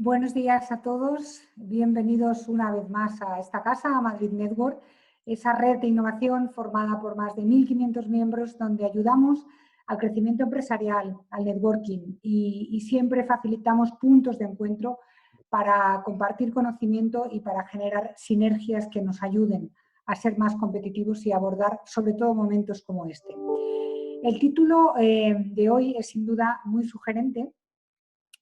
Buenos días a todos, bienvenidos una vez más a esta casa, a Madrid Network, esa red de innovación formada por más de 1.500 miembros donde ayudamos al crecimiento empresarial, al networking y siempre facilitamos puntos de encuentro para compartir conocimiento y para generar sinergias que nos ayuden a ser más competitivos y abordar sobre todo momentos como este. El título de hoy es sin duda muy sugerente: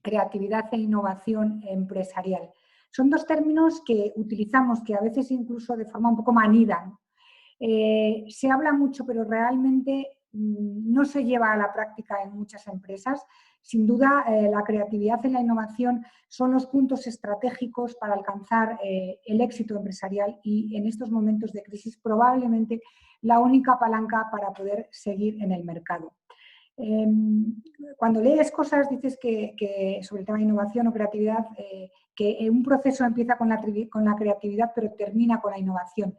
creatividad e innovación empresarial. Son dos términos que utilizamos, que a veces incluso de forma un poco manida, ¿no? Se habla mucho, pero realmente no se lleva a la práctica en muchas empresas. Sin duda, la creatividad y la innovación son los puntos estratégicos para alcanzar el éxito empresarial y en estos momentos de crisis probablemente la única palanca para poder seguir en el mercado. Cuando lees cosas dices que sobre el tema de innovación o creatividad, que un proceso empieza con la creatividad pero termina con la innovación.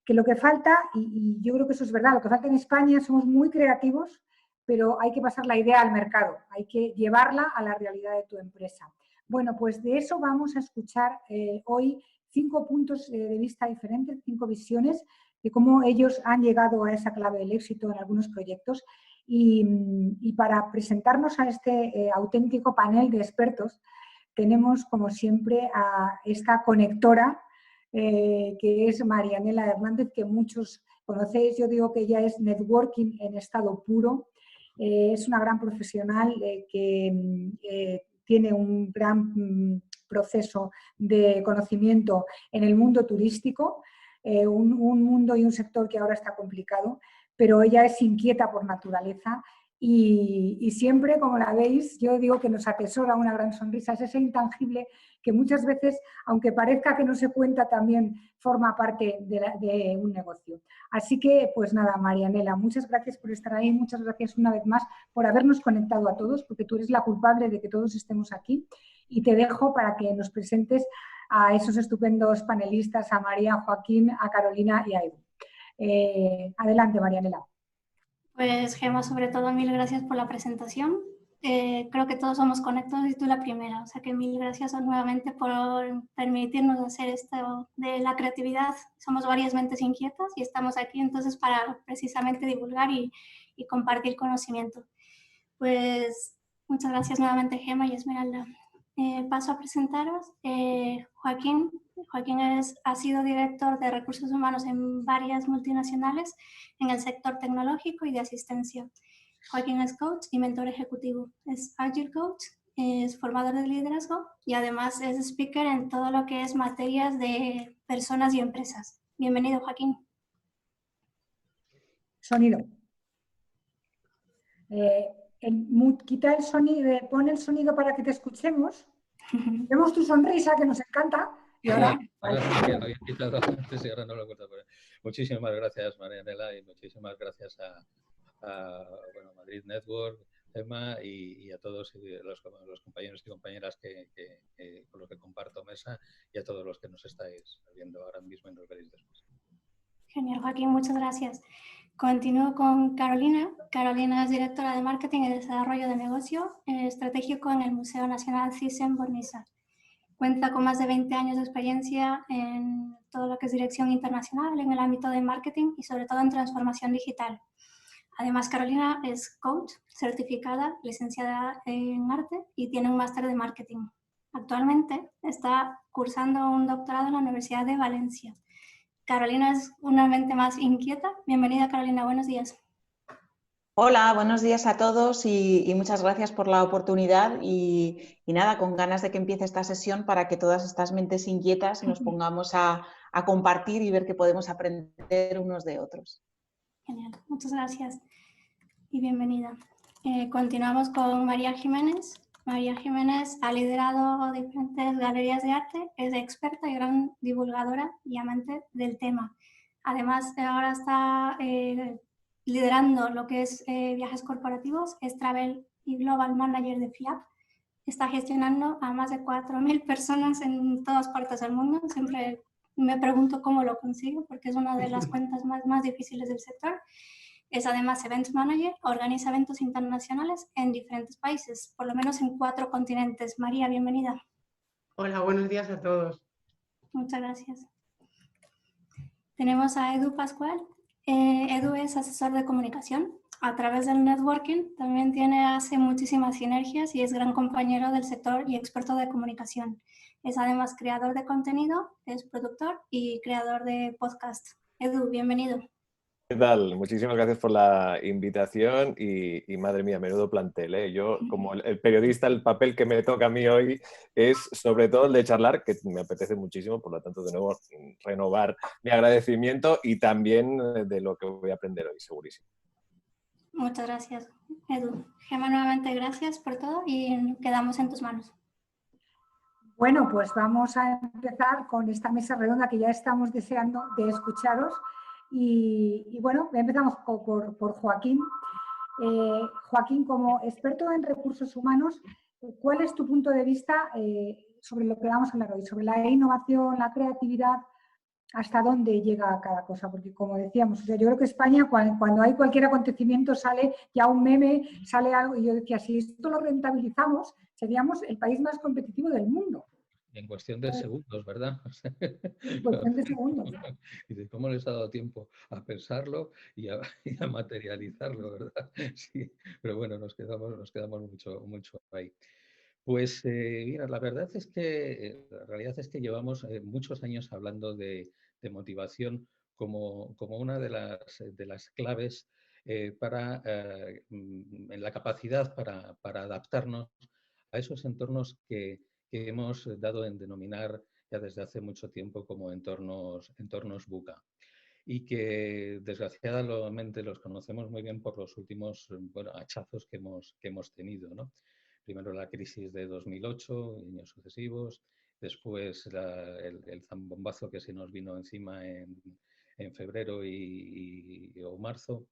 Que lo que falta, y yo creo que eso es verdad, lo que falta en España, somos muy creativos, pero hay que pasar la idea al mercado, hay que llevarla a la realidad de tu empresa. Bueno, pues de eso vamos a escuchar hoy 5 puntos de vista diferentes, 5 visiones de cómo ellos han llegado a esa clave del éxito en algunos proyectos. Y para presentarnos a este auténtico panel de expertos, tenemos como siempre a esta conectora, que es Marianela Hernández, que muchos conocéis. Yo digo que ella es networking en estado puro. Es una gran profesional que tiene un gran proceso de conocimiento en el mundo turístico, un mundo y un sector que ahora está complicado, pero ella es inquieta por naturaleza y siempre, como la veis, yo digo que nos atesora una gran sonrisa. Es ese intangible que muchas veces, aunque parezca que no se cuenta, también forma parte de un negocio. Así que, pues nada, Marianela, muchas gracias por estar ahí, muchas gracias una vez más por habernos conectado a todos, porque tú eres la culpable de que todos estemos aquí, y te dejo para que nos presentes a esos estupendos panelistas, a María, a Joaquín, a Carolina y a Edu. Adelante, Marianela. Pues Gemma, sobre todo mil gracias por la presentación. Creo que todos somos conectados y tú la primera, o sea que mil gracias nuevamente por permitirnos hacer esto de la creatividad. Somos varias mentes inquietas y estamos aquí entonces para precisamente divulgar y compartir conocimiento. Pues muchas gracias nuevamente, Gemma y Esmeralda. Paso a presentaros. Joaquín ha sido director de recursos humanos en varias multinacionales en el sector tecnológico y de asistencia. Joaquín es coach y mentor ejecutivo. Es Agile Coach, es formador de liderazgo y además es speaker en todo lo que es materias de personas y empresas. Bienvenido, Joaquín. Sonido. Quita el sonido, pon el sonido para que te escuchemos. Vemos tu sonrisa, que nos encanta. Y ahora... Muchísimas gracias, Marianela, y muchísimas gracias a Madrid Network, Gemma, y a todos los compañeros y compañeras con los que comparto mesa, y a todos los que nos estáis viendo ahora mismo y nos veréis después. Genial, Joaquín, muchas gracias. Continúo con Carolina. Carolina es directora de Marketing y Desarrollo de Negocio Estratégico en el Museo Nacional Thyssen-Bornemisza. Cuenta con más de 20 años de experiencia en todo lo que es dirección internacional en el ámbito de marketing y sobre todo en transformación digital. Además, Carolina es coach certificada, licenciada en arte y tiene un máster de marketing. Actualmente está cursando un doctorado en la Universidad de Valencia. Carolina es una mente más inquieta. Bienvenida, Carolina, buenos días. Hola, buenos días a todos y muchas gracias por la oportunidad y nada, con ganas de que empiece esta sesión para que todas estas mentes inquietas nos pongamos a compartir y ver qué podemos aprender unos de otros. Genial, muchas gracias y bienvenida. Continuamos con María Jiménez. María Jiménez ha liderado diferentes galerías de arte, es experta y gran divulgadora y amante del tema. Además, ahora está liderando lo que es viajes corporativos, es Travel y Global Manager de FIAP. Está gestionando a más de 4.000 personas en todas partes del mundo. Siempre me pregunto cómo lo consigue, porque es una de las cuentas más difíciles del sector. Es además Event Manager, organiza eventos internacionales en diferentes países, por lo menos en 4 continentes. María, bienvenida. Hola, buenos días a todos. Muchas gracias. Tenemos a Edu Pascual. Edu es asesor de comunicación. A través del networking también hace muchísimas sinergias y es gran compañero del sector y experto de comunicación. Es además creador de contenido, es productor y creador de podcast. Edu, bienvenido. ¿Qué tal? Muchísimas gracias por la invitación y madre mía, menudo plantel, ¿eh? Yo, como el periodista, el papel que me toca a mí hoy es sobre todo el de charlar, que me apetece muchísimo, por lo tanto, de nuevo, renovar mi agradecimiento y también de lo que voy a aprender hoy, segurísimo. Muchas gracias, Edu. Gemma, nuevamente gracias por todo y quedamos en tus manos. Bueno, pues vamos a empezar con esta mesa redonda que ya estamos deseando de escucharos. Y bueno, empezamos por Joaquín. Joaquín, como experto en recursos humanos, ¿cuál es tu punto de vista sobre lo que vamos a hablar hoy? Sobre la innovación, la creatividad, ¿hasta dónde llega cada cosa? Porque como decíamos, o sea, yo creo que España, cuando hay cualquier acontecimiento, sale ya un meme, sale algo, y yo decía, si esto lo rentabilizamos, seríamos el país más competitivo del mundo. En cuestión de segundos, ¿verdad? En cuestión de segundos. Y cómo les ha dado tiempo a pensarlo y a materializarlo, ¿verdad? Sí, pero bueno, nos quedamos mucho ahí. Pues mira, la verdad es que la realidad es que llevamos muchos años hablando de motivación como una de las claves en la capacidad para adaptarnos a esos entornos que hemos dado en denominar ya desde hace mucho tiempo como entornos VUCA y que desgraciadamente los conocemos muy bien por los últimos hachazos que hemos tenido, ¿no? Primero la crisis de 2008, años sucesivos, después el zambombazo que se nos vino encima en febrero o marzo.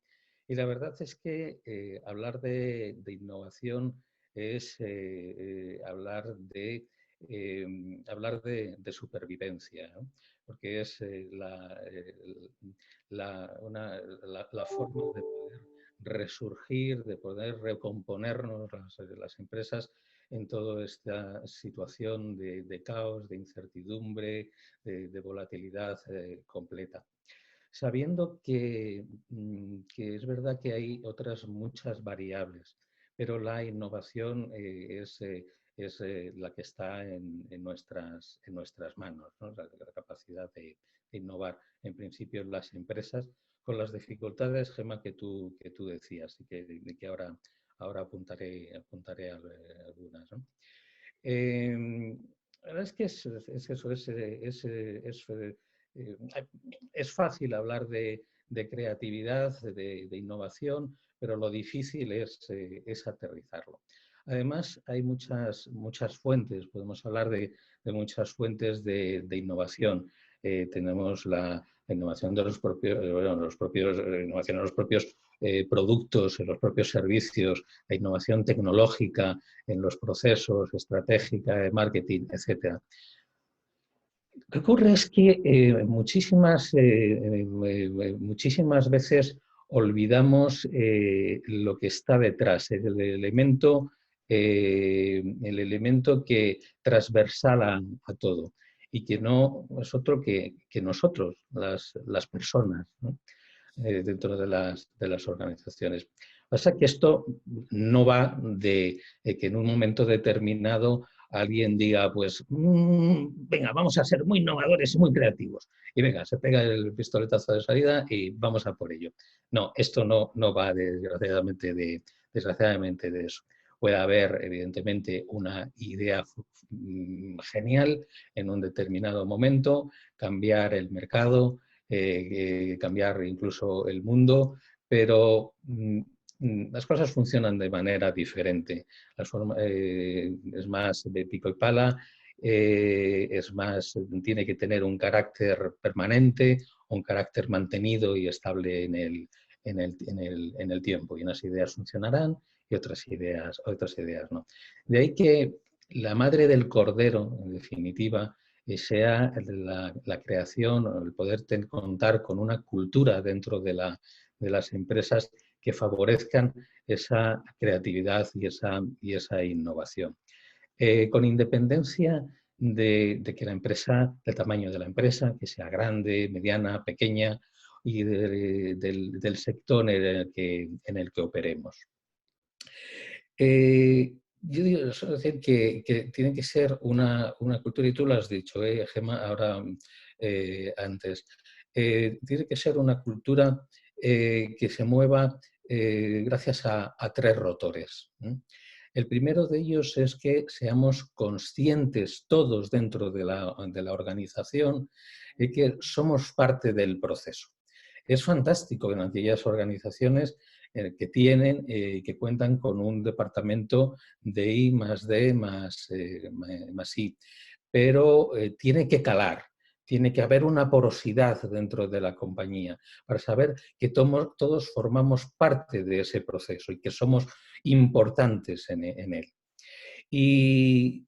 Y la verdad es que hablar de innovación es hablar de supervivencia, ¿no? Porque es la forma de poder resurgir, de poder recomponernos las empresas en toda esta situación de caos, de incertidumbre, de volatilidad completa. Sabiendo que es verdad que hay otras muchas variables, pero la innovación es la que está en nuestras manos, ¿no? La capacidad de innovar, en principio en las empresas, con las dificultades, Gemma, que tú decías y que ahora apuntaré algunas, ¿no? La verdad es que es eso, es fácil hablar de creatividad, de innovación, pero lo difícil es aterrizarlo. Además, hay muchas fuentes, podemos hablar de muchas fuentes de innovación. Tenemos la innovación de los propios productos, en los propios servicios, la innovación tecnológica en los procesos, estratégica, de marketing, etc. Lo que ocurre es que muchísimas veces olvidamos lo que está detrás, el elemento que transversal a todo y que no es otro que nosotros, las personas, ¿no? Dentro de las organizaciones. Pasa que esto no va de que en un momento determinado alguien diga, pues, venga, vamos a ser muy innovadores y muy creativos. Y venga, se pega el pistoletazo de salida y vamos a por ello. No, esto no va desgraciadamente de eso. Puede haber, evidentemente, una idea genial en un determinado momento, cambiar el mercado, cambiar incluso el mundo, pero las cosas funcionan de manera diferente. Es más de pico y pala, tiene que tener un carácter permanente, un carácter mantenido y estable en el tiempo. Y unas ideas funcionarán y otras ideas no. De ahí que la madre del cordero, en definitiva, sea la creación o el poder contar con una cultura dentro de las empresas que favorezcan esa creatividad y esa innovación. Con independencia de que la empresa, del tamaño de la empresa, que sea grande, mediana, pequeña, y del sector en el que operemos. Yo digo, es decir, que tiene que ser una cultura, y tú lo has dicho, Gemma, ahora antes, tiene que ser una cultura que se mueva gracias a 3 rotores. El primero de ellos es que seamos conscientes todos dentro de la organización de que somos parte del proceso. Es fantástico en aquellas organizaciones que tienen que cuentan con un departamento de I más D más I, pero tiene que calar. Tiene que haber una porosidad dentro de la compañía para saber que todos formamos parte de ese proceso y que somos importantes en él. Y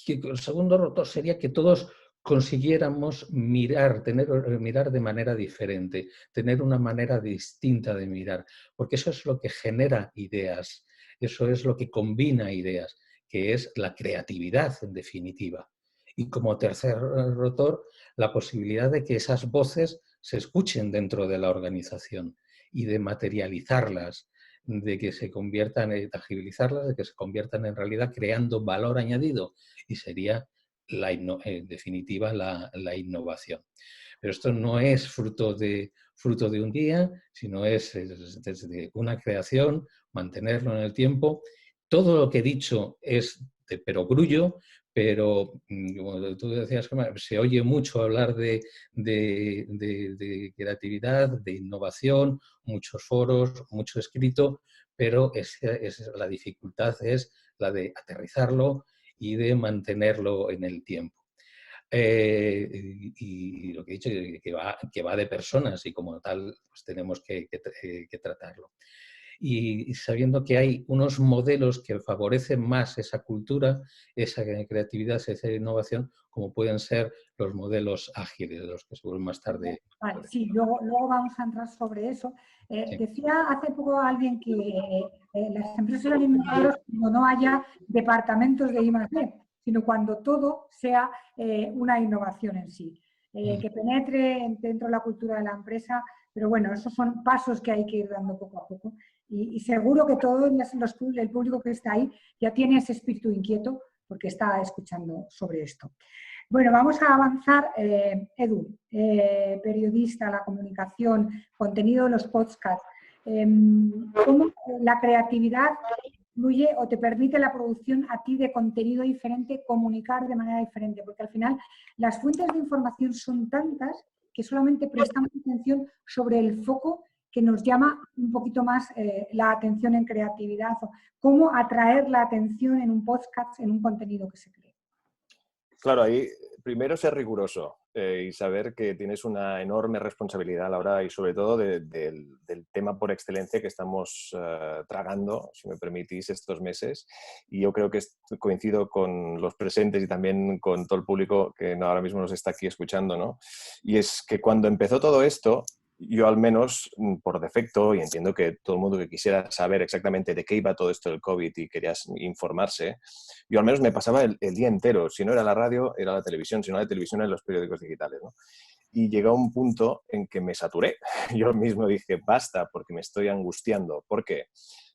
el segundo rotor sería que todos consiguiéramos mirar de manera diferente, tener una manera distinta de mirar, porque eso es lo que genera ideas, eso es lo que combina ideas, que es la creatividad en definitiva. Y como tercer rotor, la posibilidad de que esas voces se escuchen dentro de la organización y de materializarlas, de que se conviertan, tangibilizarlas, de que se conviertan en realidad creando valor añadido, y sería en definitiva la innovación. Pero esto no es fruto de un día, sino es desde una creación, mantenerlo en el tiempo. Todo lo que he dicho es de perogrullo, pero como tú decías, se oye mucho hablar de creatividad, de innovación, muchos foros, mucho escrito, pero la dificultad es la de aterrizarlo y de mantenerlo en el tiempo. Y lo que he dicho, que va de personas y como tal pues tenemos que tratarlo. Y sabiendo que hay unos modelos que favorecen más esa cultura, esa creatividad, esa innovación, como pueden ser los modelos ágiles, de los que seguro más tarde. Vale, sí, luego vamos a entrar sobre eso. Sí. Decía hace poco alguien que las empresas serán innovadoras cuando no haya departamentos de I+D, sino cuando todo sea una innovación en sí, que penetre dentro de la cultura de la empresa, pero bueno, esos son pasos que hay que ir dando poco a poco. Y seguro que todo el público que está ahí ya tiene ese espíritu inquieto porque está escuchando sobre esto. Bueno, vamos a avanzar. Edu, periodista, la comunicación, contenido de los podcasts. ¿Cómo la creatividad influye o te permite la producción a ti de contenido diferente, comunicar de manera diferente? Porque al final las fuentes de información son tantas que solamente prestamos atención sobre el foco que nos llama un poquito más la atención en creatividad. O cómo atraer la atención en un podcast, en un contenido que se cree. Claro, ahí primero ser riguroso y saber que tienes una enorme responsabilidad a la hora y sobre todo del tema por excelencia que estamos tragando, si me permitís, estos meses. Y yo creo que coincido con los presentes y también con todo el público que ahora mismo nos está aquí escuchando, ¿no? Y es que cuando empezó todo esto, yo al menos por defecto, y entiendo que todo el mundo que quisiera saber exactamente de qué iba todo esto del COVID y querías informarse, yo al menos me pasaba el día entero. Si no era la radio, era la televisión. Si no era la televisión, eran los periódicos digitales, ¿no? Y llegó un punto en que me saturé. Yo mismo dije, basta, porque me estoy angustiando. ¿Por qué?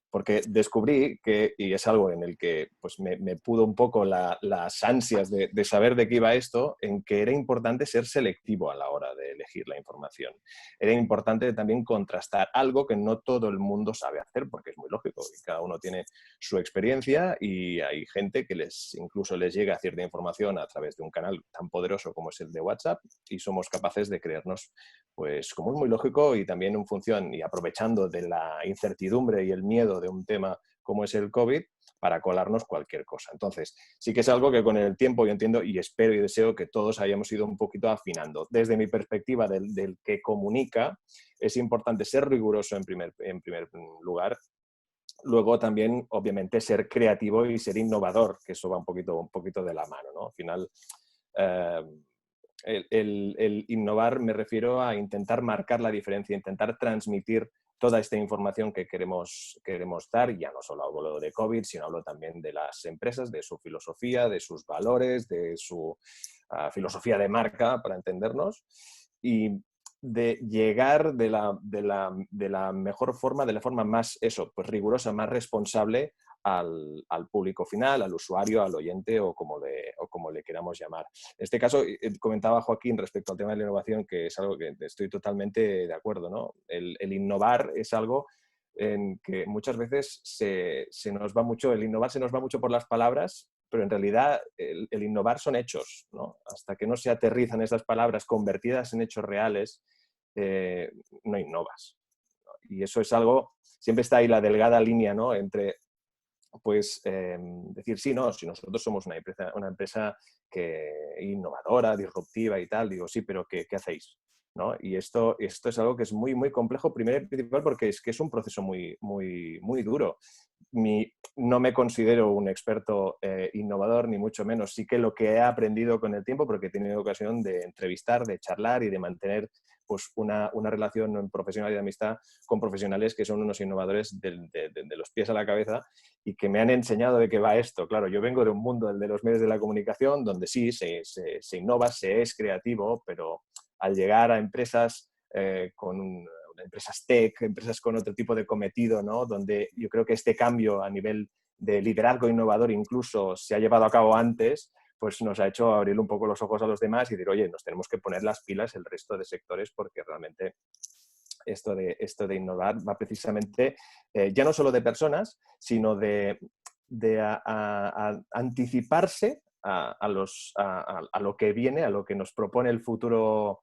Porque descubrí que, y es algo en el que pues, me pudo un poco las ansias de saber de qué iba esto, en que era importante ser selectivo a la hora de elegir la información. Era importante también contrastar algo que no todo el mundo sabe hacer, porque es muy lógico, y cada uno tiene su experiencia y hay gente que incluso les llega cierta información a través de un canal tan poderoso como es el de WhatsApp y somos capaces de creernos, pues como es muy lógico y también en función y aprovechando de la incertidumbre y el miedo de un tema como es el COVID, para colarnos cualquier cosa. Entonces, sí que es algo que con el tiempo yo entiendo y espero y deseo que todos hayamos ido un poquito afinando. Desde mi perspectiva del que comunica, es importante ser riguroso en primer lugar. Luego también, obviamente, ser creativo y ser innovador, que eso va un poquito de la mano, ¿no? Al final, el innovar me refiero a intentar marcar la diferencia, intentar transmitir toda esta información que queremos dar, y ya no solo hablo de COVID, sino hablo también de las empresas, de su filosofía, de sus valores, de su filosofía de marca, para entendernos, y de llegar de la mejor forma, de la forma más, pues rigurosa, más responsable al público final, al usuario, al oyente o como le queramos llamar. En este caso, comentaba Joaquín respecto al tema de la innovación, que es algo que estoy totalmente de acuerdo, ¿no? El innovar es algo en que muchas veces se nos va mucho, el innovar se nos va mucho por las palabras, pero en realidad el innovar son hechos, ¿no? Hasta que no se aterrizan esas palabras convertidas en hechos reales, no innovas, ¿no? Y eso es algo, siempre está ahí la delgada línea, ¿no? Entre pues decir, sí, no, si nosotros somos una empresa innovadora, disruptiva y tal, digo, sí, pero ¿qué hacéis? ¿No? Y esto es algo que es muy, muy complejo, primero y principal, porque es que es un proceso muy, muy, muy duro. No me considero un experto innovador, ni mucho menos. Sí que lo que he aprendido con el tiempo, porque he tenido ocasión de entrevistar, de charlar y de mantener pues, una relación profesional y de amistad con profesionales que son unos innovadores de los pies a la cabeza y que me han enseñado de qué va esto. Claro, yo vengo de un mundo, el de los medios de la comunicación, donde sí, se innova, se es creativo, pero al llegar a empresas empresas tech, empresas con otro tipo de cometido, ¿no? Donde yo creo que este cambio a nivel de liderazgo innovador incluso se ha llevado a cabo antes, pues nos ha hecho abrir un poco los ojos a los demás y decir, oye, nos tenemos que poner las pilas el resto de sectores porque realmente esto de innovar va precisamente ya no solo de personas, sino de anticiparse a lo que viene, a lo que nos propone el futuro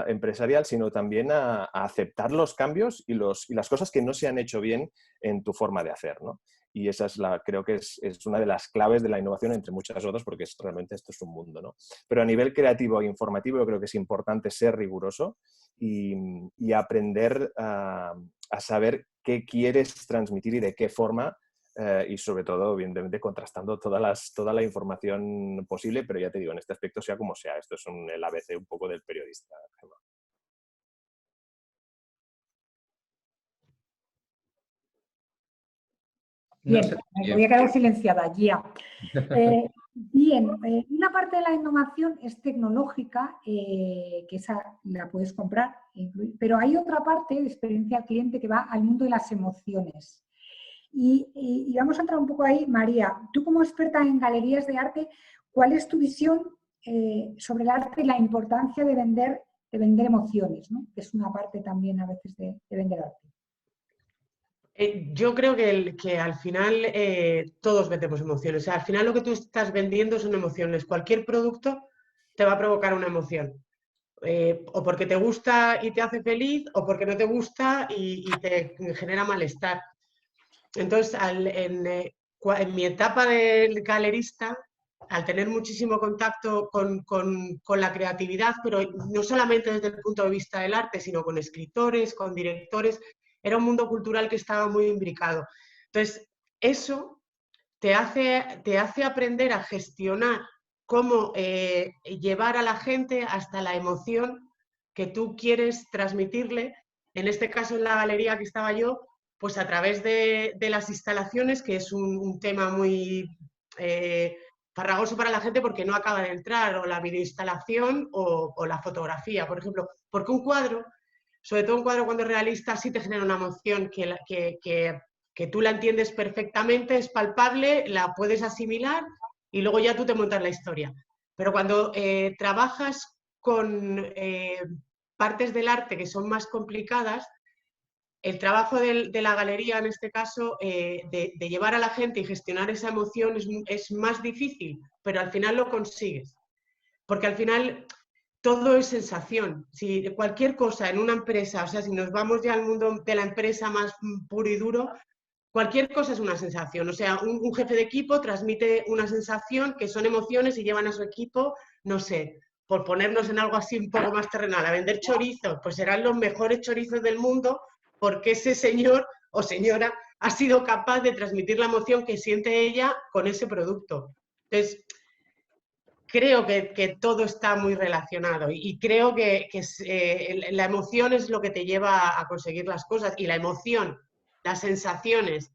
empresarial, sino también a aceptar los cambios y las cosas que no se han hecho bien en tu forma de hacer, ¿no? Y esa creo que es una de las claves de la innovación, entre muchas otras, porque realmente esto es un mundo, ¿no? Pero a nivel creativo e informativo yo creo que es importante ser riguroso y aprender a saber qué quieres transmitir y de qué forma, y sobre todo, evidentemente, contrastando toda la información posible, pero ya te digo, en este aspecto sea como sea, esto es el ABC un poco del periodista. Bien, me voy a quedar silenciada ya. Bien, una parte de la innovación es tecnológica, que esa la puedes comprar, pero hay otra parte de experiencia al cliente que va al mundo de las emociones. Y vamos a entrar un poco ahí. María, tú como experta en galerías de arte, ¿cuál es tu visión sobre el arte y la importancia de vender emociones, ¿no? Que es una parte también a veces de vender arte? Yo creo que al final todos vendemos emociones. O sea, al final lo que tú estás vendiendo son emociones. Cualquier producto te va a provocar una emoción. O porque te gusta y te hace feliz, o porque no te gusta y te genera malestar. Entonces, en mi etapa de galerista, al tener muchísimo contacto con la creatividad, pero no solamente desde el punto de vista del arte, sino con escritores, con directores, era un mundo cultural que estaba muy imbricado. Entonces, eso te hace aprender a gestionar cómo llevar a la gente hasta la emoción que tú quieres transmitirle. En este caso, en la galería que estaba yo, pues a través de las instalaciones, que es un tema muy farragoso para la gente porque no acaba de entrar, o la videoinstalación o la fotografía, por ejemplo. Porque un cuadro, sobre todo un cuadro cuando es realista, sí te genera una emoción que tú la entiendes perfectamente, es palpable, la puedes asimilar y luego ya tú te montas la historia. Pero cuando trabajas con partes del arte que son más complicadas, el trabajo de la galería, en este caso, de llevar a la gente y gestionar esa emoción es más difícil, pero al final lo consigues. Porque al final todo es sensación. Si cualquier cosa en una empresa, o sea, si nos vamos ya al mundo de la empresa más puro y duro, cualquier cosa es una sensación. O sea, un jefe de equipo transmite una sensación que son emociones y llevan a su equipo, no sé, por ponernos en algo así un poco más terrenal, a vender chorizos, pues serán los mejores chorizos del mundo porque ese señor o señora ha sido capaz de transmitir la emoción que siente ella con ese producto. Entonces, creo que todo está muy relacionado y creo que la emoción es lo que te lleva a conseguir las cosas, y la emoción, las sensaciones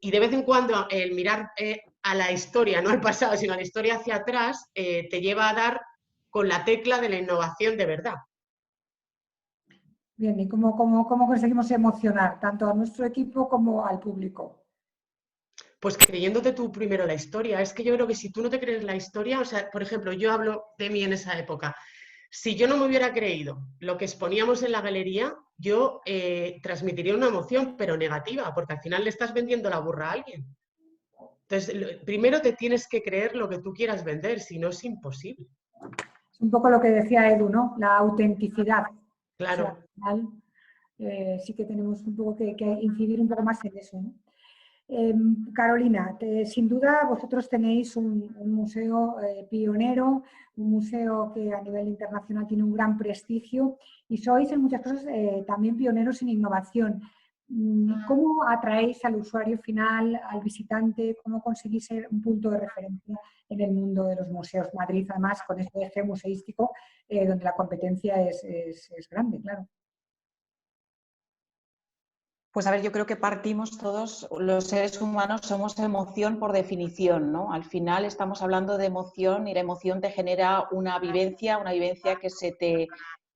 y de vez en cuando el mirar a la historia, no al pasado, sino a la historia hacia atrás, te lleva a dar con la tecla de la innovación de verdad. Bien, ¿y cómo conseguimos emocionar tanto a nuestro equipo como al público? Pues creyéndote tú primero la historia. Es que yo creo que si tú no te crees la historia, o sea, por ejemplo, yo hablo de mí en esa época. Si yo no me hubiera creído lo que exponíamos en la galería, yo transmitiría una emoción, pero negativa, porque al final le estás vendiendo la burra a alguien. Entonces, primero te tienes que creer lo que tú quieras vender, si no es imposible. Es un poco lo que decía Edu, ¿no? La autenticidad. Claro. O sea, al final, sí que tenemos un poco que incidir un poco más en eso, ¿no? Carolina, sin duda vosotros tenéis un museo pionero, un museo que a nivel internacional tiene un gran prestigio y sois en muchas cosas también pioneros en innovación. ¿Cómo atraéis al usuario final, al visitante? ¿Cómo conseguís ser un punto de referencia en el mundo de los museos? Madrid, además, con este eje museístico, donde la competencia es grande, claro. Pues a ver, yo creo que partimos todos, los seres humanos somos emoción por definición, ¿no? Al final estamos hablando de emoción y la emoción te genera una vivencia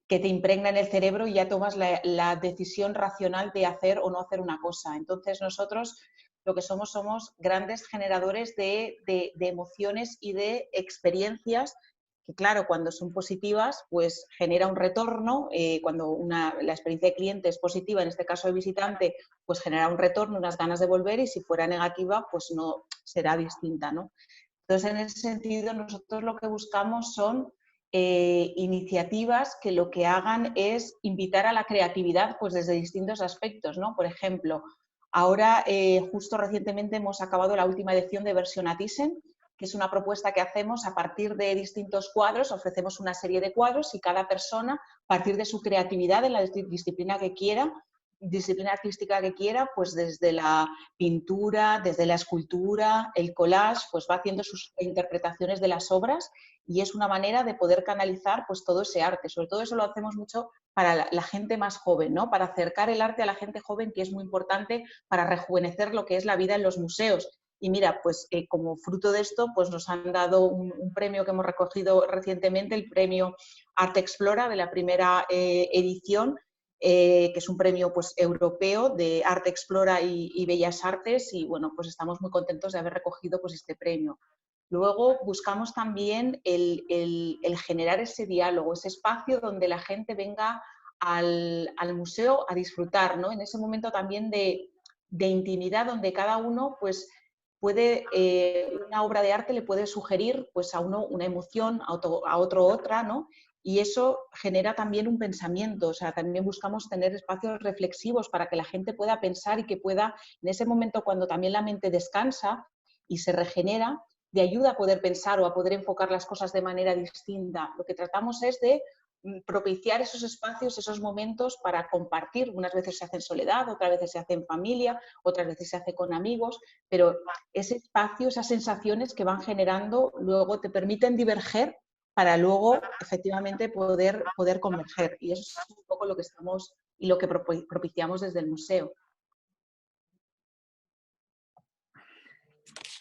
que te impregna en el cerebro y ya tomas la decisión racional de hacer o no hacer una cosa. Entonces nosotros lo que somos grandes generadores de emociones y de experiencias que, claro, cuando son positivas, pues genera un retorno. Cuando la experiencia de cliente es positiva, en este caso de visitante, pues genera un retorno, unas ganas de volver, y si fuera negativa, pues no será distinta, ¿no? Entonces, en ese sentido, nosotros lo que buscamos son iniciativas que lo que hagan es invitar a la creatividad, pues desde distintos aspectos, ¿no? Por ejemplo, ahora justo recientemente hemos acabado la última edición de Version a Thyssen, que es una propuesta que hacemos a partir de distintos cuadros. Ofrecemos una serie de cuadros y cada persona, a partir de su creatividad en la disciplina que quiera, disciplina artística que quiera, pues desde la pintura, desde la escultura, el collage, pues va haciendo sus interpretaciones de las obras, y es una manera de poder canalizar pues todo ese arte. Sobre todo eso lo hacemos mucho para la gente más joven, ¿no? Para acercar el arte a la gente joven, que es muy importante para rejuvenecer lo que es la vida en los museos. Y mira, pues como fruto de esto, pues nos han dado un premio que hemos recogido recientemente, el premio Arte Explora de la primera edición, que es un premio pues europeo de Arte Explora y Bellas Artes, y bueno, pues estamos muy contentos de haber recogido pues este premio. Luego buscamos también el generar ese diálogo, ese espacio donde la gente venga al museo a disfrutar, ¿no? En ese momento también de intimidad, donde cada uno pues puede, una obra de arte le puede sugerir pues a uno una emoción, a otro otra, ¿no? Y eso genera también un pensamiento. O sea, también buscamos tener espacios reflexivos para que la gente pueda pensar y que pueda, en ese momento cuando también la mente descansa y se regenera, de ayuda a poder pensar o a poder enfocar las cosas de manera distinta. Lo que tratamos es de propiciar esos espacios, esos momentos para compartir. Unas veces se hace en soledad, otras veces se hace en familia, otras veces se hace con amigos, pero ese espacio, esas sensaciones que van generando, luego te permiten diverger para luego efectivamente poder converger. Y eso es un poco lo que estamos y lo que propiciamos desde el museo.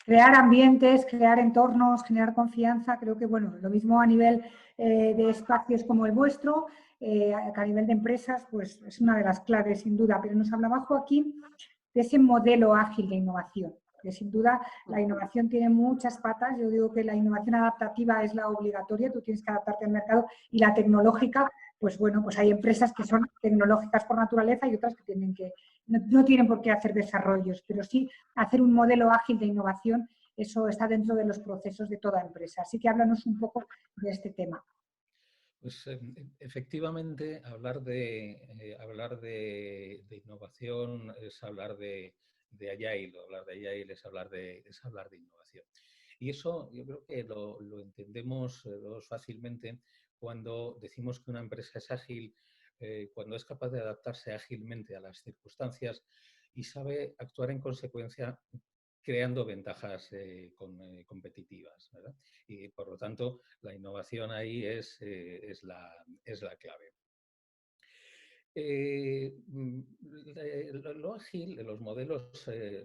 Crear ambientes, crear entornos, generar confianza, creo que, bueno, lo mismo a nivel de espacios como el vuestro, que a nivel de empresas, pues es una de las claves, sin duda. Pero nos hablaba Joaquín de ese modelo ágil de innovación, que sin duda la innovación tiene muchas patas. Yo digo que la innovación adaptativa es la obligatoria, tú tienes que adaptarte al mercado, y la tecnológica, pues bueno, pues hay empresas que son tecnológicas por naturaleza y otras que tienen que, no tienen por qué hacer desarrollos, pero sí hacer un modelo ágil de innovación. Eso está dentro de los procesos de toda empresa. Así que háblanos un poco de este tema. Pues efectivamente, hablar de innovación es hablar de Agile, hablar de Agile es hablar de innovación. Y eso yo creo que lo entendemos fácilmente cuando decimos que una empresa es ágil, cuando es capaz de adaptarse ágilmente a las circunstancias y sabe actuar en consecuencia creando ventajas competitivas, ¿verdad? Y por lo tanto, la innovación ahí es la clave. Lo ágil, los modelos ágiles,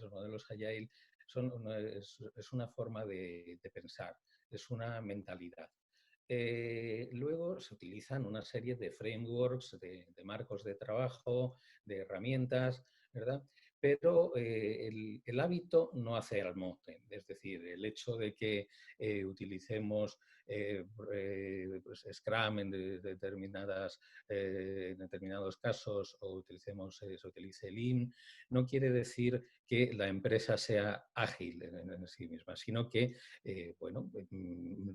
los modelos agile, es una forma de pensar, es una mentalidad. Luego se utilizan una serie de frameworks, de marcos de trabajo, de herramientas, ¿verdad? Pero el hábito no hace al monje. Es decir, el hecho de que utilicemos pues Scrum en determinados casos o se utilice Lean, no quiere decir que la empresa sea ágil en sí misma, sino que bueno,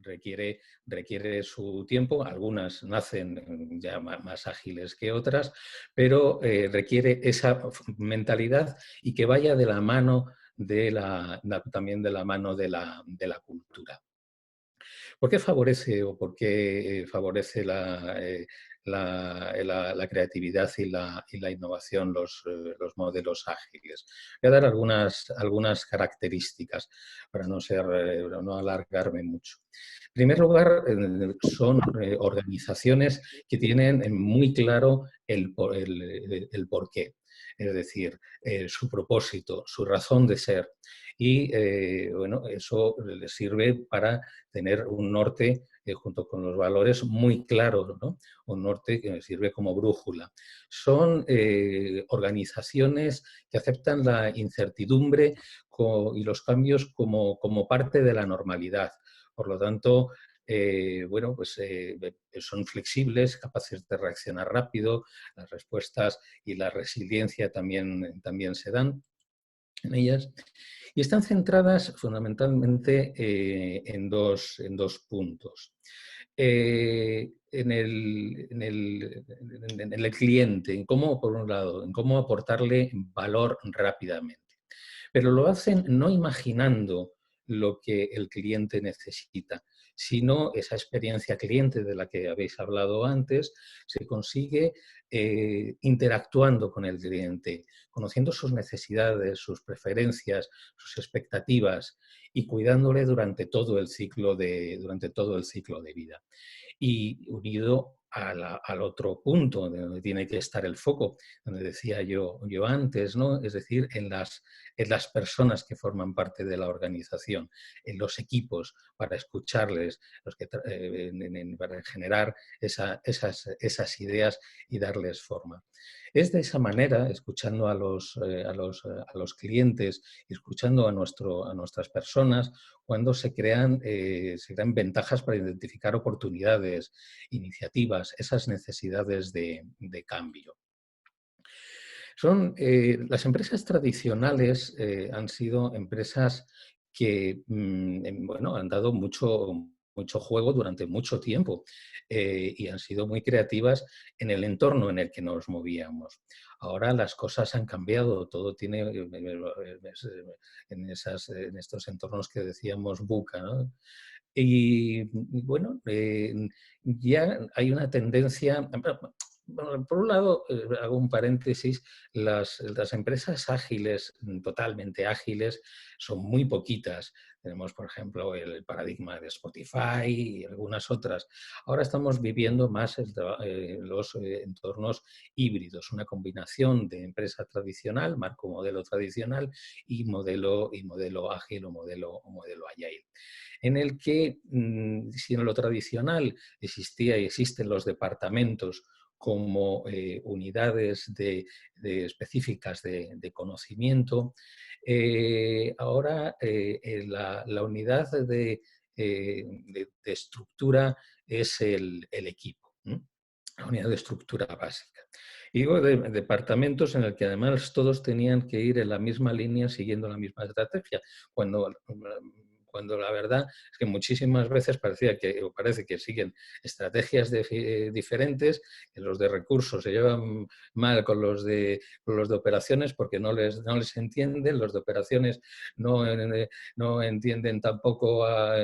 requiere su tiempo. Algunas nacen ya más ágiles que otras, pero requiere esa mentalidad y que vaya de la mano también de la mano de la cultura. ¿Por qué favorece o por qué favorece la creatividad y la innovación los modelos ágiles? Voy a dar algunas características para no alargarme mucho. En primer lugar, son organizaciones que tienen muy claro el porqué, es decir, su propósito, su razón de ser. Y bueno, eso les sirve para tener un norte junto con los valores muy claro, ¿no? Un norte que sirve como brújula. Son organizaciones que aceptan la incertidumbre y los cambios como parte de la normalidad. Por lo tanto, bueno, pues son flexibles, capaces de reaccionar rápido, las respuestas y la resiliencia también se dan en ellas. Y están centradas fundamentalmente en dos puntos. En el cliente, en cómo, por un lado, en cómo aportarle valor rápidamente. Pero lo hacen no imaginando lo que el cliente necesita, sino esa experiencia cliente de la que habéis hablado antes, se consigue interactuando con el cliente, conociendo sus necesidades, sus preferencias, sus expectativas y cuidándole durante todo el ciclo de vida. Y unido al otro punto donde tiene que estar el foco, donde decía yo antes, ¿no? Es decir, en las personas que forman parte de la organización, en los equipos, para escucharles, para generar esas ideas y darles forma. Es de esa manera, escuchando a los clientes, escuchando a nuestras personas, cuando se crean ventajas para identificar oportunidades, iniciativas, esas necesidades de cambio. Las empresas tradicionales han sido empresas que bueno, han dado mucho juego durante mucho tiempo y han sido muy creativas en el entorno en el que nos movíamos. Ahora las cosas han cambiado, todo tiene en estos entornos que decíamos VUCA, ¿no? Y bueno, ya hay una tendencia. Bueno, por un lado, hago un paréntesis, las empresas ágiles, totalmente ágiles, son muy poquitas. Tenemos, por ejemplo, el paradigma de Spotify y algunas otras. Ahora estamos viviendo más los entornos híbridos, una combinación de empresa tradicional, marco modelo tradicional y modelo ágil o modelo agile, en el que, si en lo tradicional existía y existen los departamentos como unidades específicas de conocimiento, ahora la unidad de estructura es el equipo, ¿no? La unidad de estructura básica. Y digo de departamentos en el que además todos tenían que ir en la misma línea siguiendo la misma estrategia, cuando la verdad es que muchísimas veces parece que siguen estrategias diferentes, que los de recursos se llevan mal con los de operaciones porque no les entienden, los de operaciones no entienden tampoco a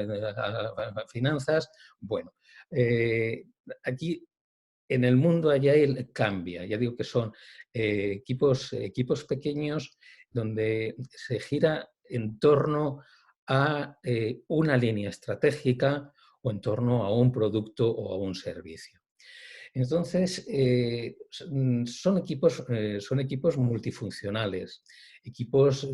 finanzas. Bueno, aquí en el mundo Agile cambia. Ya digo que son equipos pequeños donde se gira en torno a una línea estratégica o en torno a un producto o a un servicio. Entonces, son equipos multifuncionales, equipos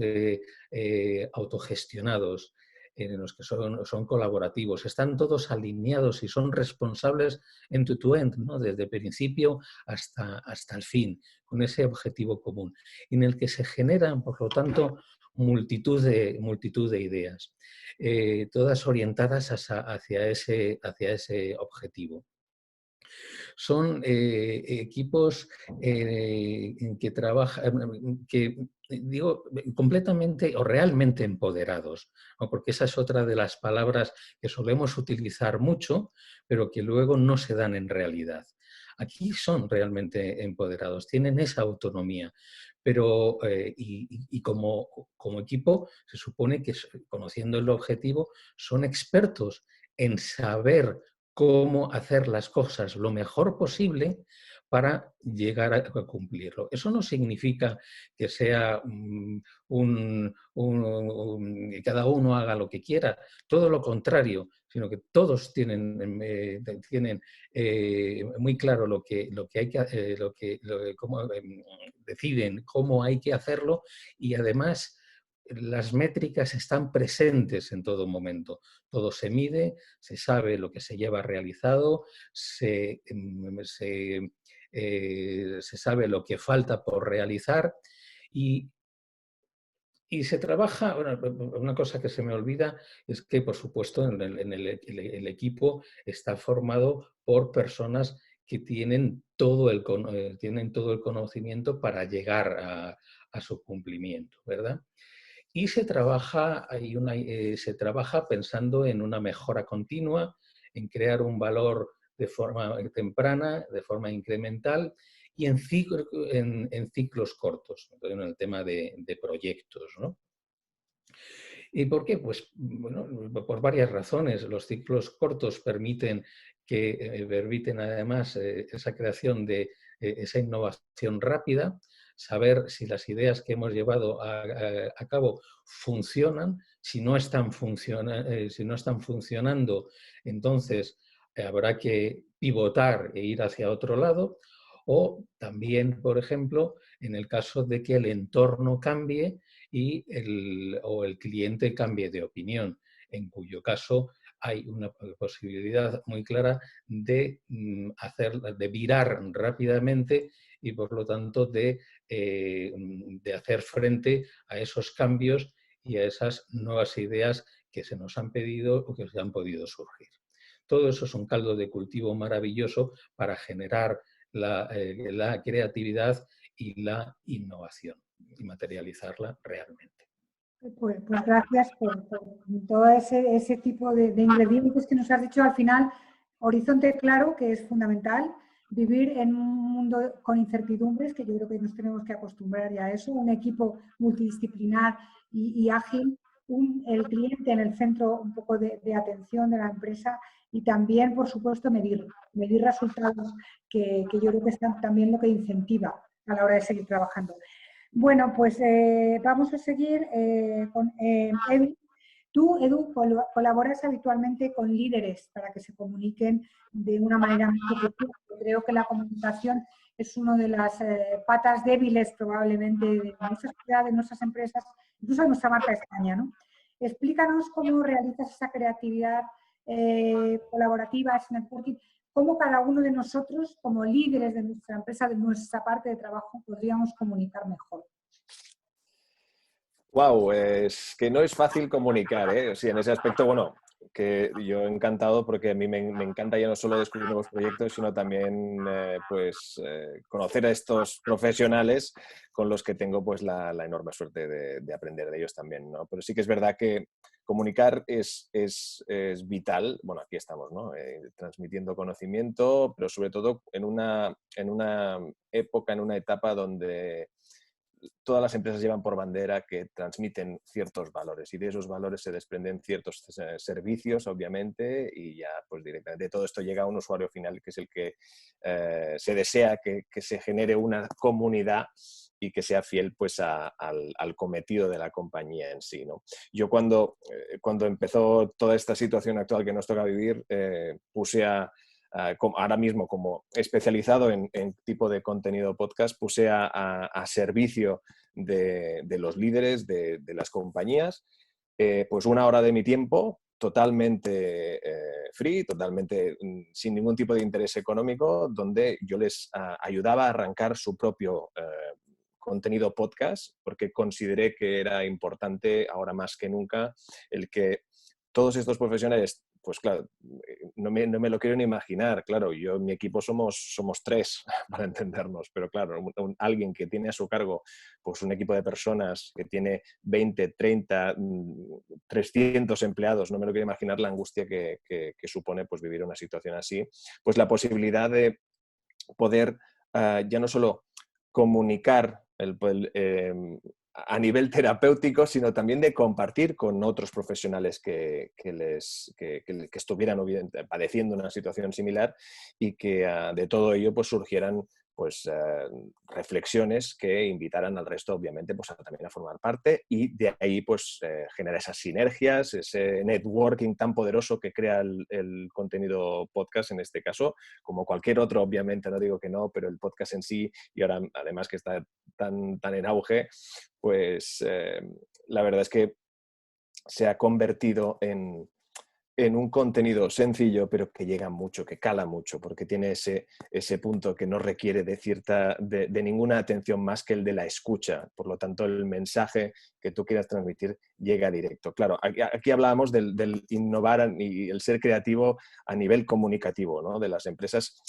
autogestionados, en los que son colaborativos, están todos alineados y son responsables end-to-end, ¿no? Desde el principio hasta el fin, con ese objetivo común, en el que se generan, por lo tanto, multitud de ideas, todas orientadas hacia ese objetivo. Son equipos que trabajan, digo, completamente o realmente empoderados, ¿no? Porque esa es otra de las palabras que solemos utilizar mucho, pero que luego no se dan en realidad. Aquí son realmente empoderados, tienen esa autonomía, pero como equipo se supone que, conociendo el objetivo, son expertos en saber cómo hacer las cosas lo mejor posible para llegar a cumplirlo. Eso no significa que sea que cada uno haga lo que quiera, todo lo contrario, sino que todos tienen muy claro lo que hay que cómo deciden cómo hay que hacerlo, y además las métricas están presentes en todo momento. Todo se mide, se sabe lo que se lleva realizado, se sabe lo que falta por realizar y se trabaja. Bueno, una cosa que se me olvida es que, por supuesto, el equipo está formado por personas que tienen todo el conocimiento para llegar a su cumplimiento, ¿verdad? Y se trabaja pensando en una mejora continua, en crear un valor de forma temprana, de forma incremental y en ciclos cortos, en el tema de proyectos, ¿no? ¿Y por qué? Pues bueno, por varias razones. Los ciclos cortos permiten además esa creación de esa innovación rápida, saber si las ideas que hemos llevado a cabo funcionan. Si no están funcionando, entonces habrá que pivotar e ir hacia otro lado. O también, por ejemplo, en el caso de que el entorno cambie o el cliente cambie de opinión, en cuyo caso hay una posibilidad muy clara de virar rápidamente y, por lo tanto, de hacer frente a esos cambios y a esas nuevas ideas que se nos han pedido o que se han podido surgir. Todo eso es un caldo de cultivo maravilloso para generar la creatividad y la innovación y materializarla realmente. Pues gracias por todo ese tipo de ingredientes que nos has dicho. Al final, horizonte claro, que es fundamental. Vivir en un mundo con incertidumbres, que yo creo que nos tenemos que acostumbrar ya a eso. Un equipo multidisciplinar y ágil. El cliente en el centro un poco de atención de la empresa. Y también, por supuesto, medir resultados, que yo creo que es también lo que incentiva a la hora de seguir trabajando. Bueno, pues vamos a seguir con Edu. Tú, Edu, colaboras habitualmente con líderes para que se comuniquen de una manera muy efectiva. Creo que la comunicación es una de las patas débiles probablemente de nuestra sociedad, de nuestras empresas, incluso de nuestra marca España, ¿no? Explícanos cómo realizas esa creatividad colaborativa, ese networking. ¿Cómo cada uno de nosotros, como líderes de nuestra empresa, de nuestra parte de trabajo, podríamos comunicar mejor? Wow, es que no es fácil comunicar, ¿eh? Sí, en ese aspecto, bueno, que yo encantado porque a mí me encanta ya no solo descubrir nuevos proyectos, sino también conocer a estos profesionales con los que tengo pues la enorme suerte de aprender de ellos también, ¿no? Pero sí que es verdad que comunicar es vital. Bueno, aquí estamos, ¿no? Transmitiendo conocimiento, pero sobre todo en una época, en una etapa donde todas las empresas llevan por bandera que transmiten ciertos valores y de esos valores se desprenden ciertos servicios, obviamente, y ya pues directamente todo esto llega a un usuario final que es el que se desea que se genere una comunidad y que sea fiel pues al cometido de la compañía en sí, ¿no? Yo cuando empezó toda esta situación actual que nos toca vivir, puse ahora mismo como especializado en tipo de contenido podcast, puse a servicio de los líderes de las compañías pues 1 hora de mi tiempo totalmente free, totalmente sin ningún tipo de interés económico, donde yo les ayudaba a arrancar su propio contenido podcast, porque consideré que era importante ahora más que nunca el que todos estos profesionales, pues claro, no me lo quiero ni imaginar, claro, yo en mi equipo somos 3 para entendernos, pero claro, alguien que tiene a su cargo pues un equipo de personas que tiene 20, 30, 300 empleados, no me lo quiero imaginar la angustia que supone pues vivir una situación así, pues la posibilidad de poder ya no solo comunicar a nivel terapéutico, sino también de compartir con otros profesionales que estuvieran padeciendo una situación similar y que de todo ello pues surgieran pues reflexiones que invitaran al resto obviamente pues también a formar parte y de ahí pues generar esas sinergias, ese networking tan poderoso que crea el contenido podcast en este caso, como cualquier otro obviamente, no digo que no, pero el podcast en sí y ahora además que está tan en auge, pues la verdad es que se ha convertido en un contenido sencillo, pero que llega mucho, que cala mucho, porque tiene ese punto que no requiere de ninguna atención más que el de la escucha. Por lo tanto, el mensaje que tú quieras transmitir llega directo. Claro, aquí hablábamos del innovar y el ser creativo a nivel comunicativo, ¿no? De las empresas.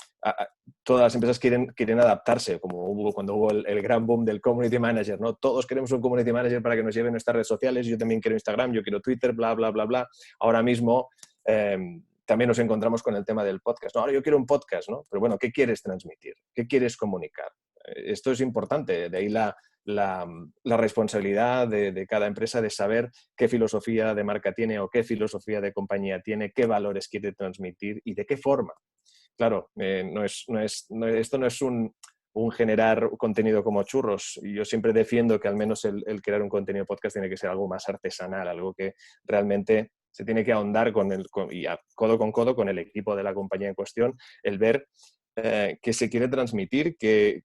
Todas las empresas quieren adaptarse, como cuando hubo el gran boom del community manager, ¿no? Todos queremos un community manager para que nos lleve nuestras redes sociales, yo también quiero Instagram, yo quiero Twitter, bla, bla, bla, bla. Ahora mismo también nos encontramos con el tema del podcast. No, ahora yo quiero un podcast, ¿no? Pero bueno, ¿qué quieres transmitir? ¿Qué quieres comunicar? Esto es importante, de ahí la responsabilidad de cada empresa de saber qué filosofía de marca tiene o qué filosofía de compañía tiene, qué valores quiere transmitir y de qué forma. Claro, esto no es un generar contenido como churros. Yo siempre defiendo que al menos el crear un contenido podcast tiene que ser algo más artesanal, algo que realmente se tiene que ahondar y codo con codo con el equipo de la compañía en cuestión, el ver qué se quiere transmitir, que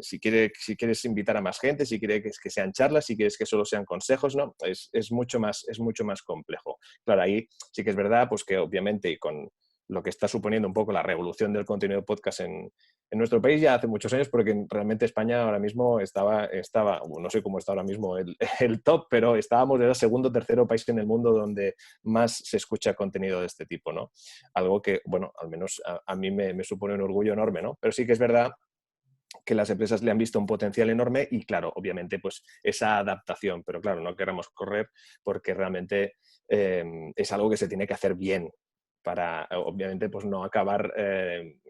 si quieres invitar a más gente, si quieres que sean charlas, si quieres que solo sean consejos, ¿no? Es mucho más complejo. Claro, ahí sí que es verdad pues que obviamente y con lo que está suponiendo un poco la revolución del contenido podcast en nuestro país ya hace muchos años, porque realmente España ahora mismo estaba no sé cómo está ahora mismo el top, pero era el segundo o tercero país en el mundo donde más se escucha contenido de este tipo, ¿no? Algo que, bueno, al menos a mí me supone un orgullo enorme, ¿no? Pero sí que es verdad que las empresas le han visto un potencial enorme y, claro, obviamente, pues esa adaptación, pero claro, no queremos correr porque realmente es algo que se tiene que hacer bien para, obviamente, pues no acabar,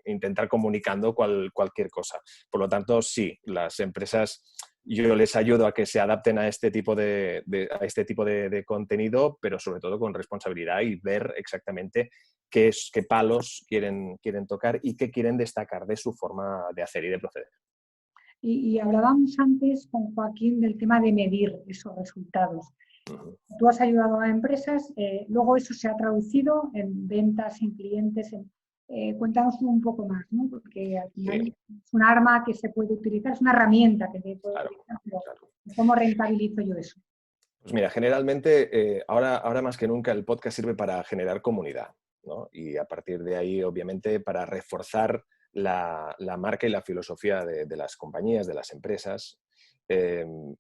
intentar comunicando cualquier cosa. Por lo tanto, sí, las empresas, yo les ayudo a que se adapten a este tipo de contenido, pero sobre todo con responsabilidad y ver exactamente qué palos quieren tocar y qué quieren destacar de su forma de hacer y de proceder. Y hablábamos antes con Joaquín del tema de medir esos resultados. Tú has ayudado a empresas, luego eso se ha traducido en ventas, en clientes. Cuéntanos un poco más, ¿no? Porque al final sí, es un arma que se puede utilizar, es una herramienta que se puede utilizar, pero claro. ¿Cómo rentabilizo yo eso? Pues mira, generalmente ahora más que nunca el podcast sirve para generar comunidad, ¿no? Y a partir de ahí, obviamente, para reforzar la marca y la filosofía de las compañías, de las empresas.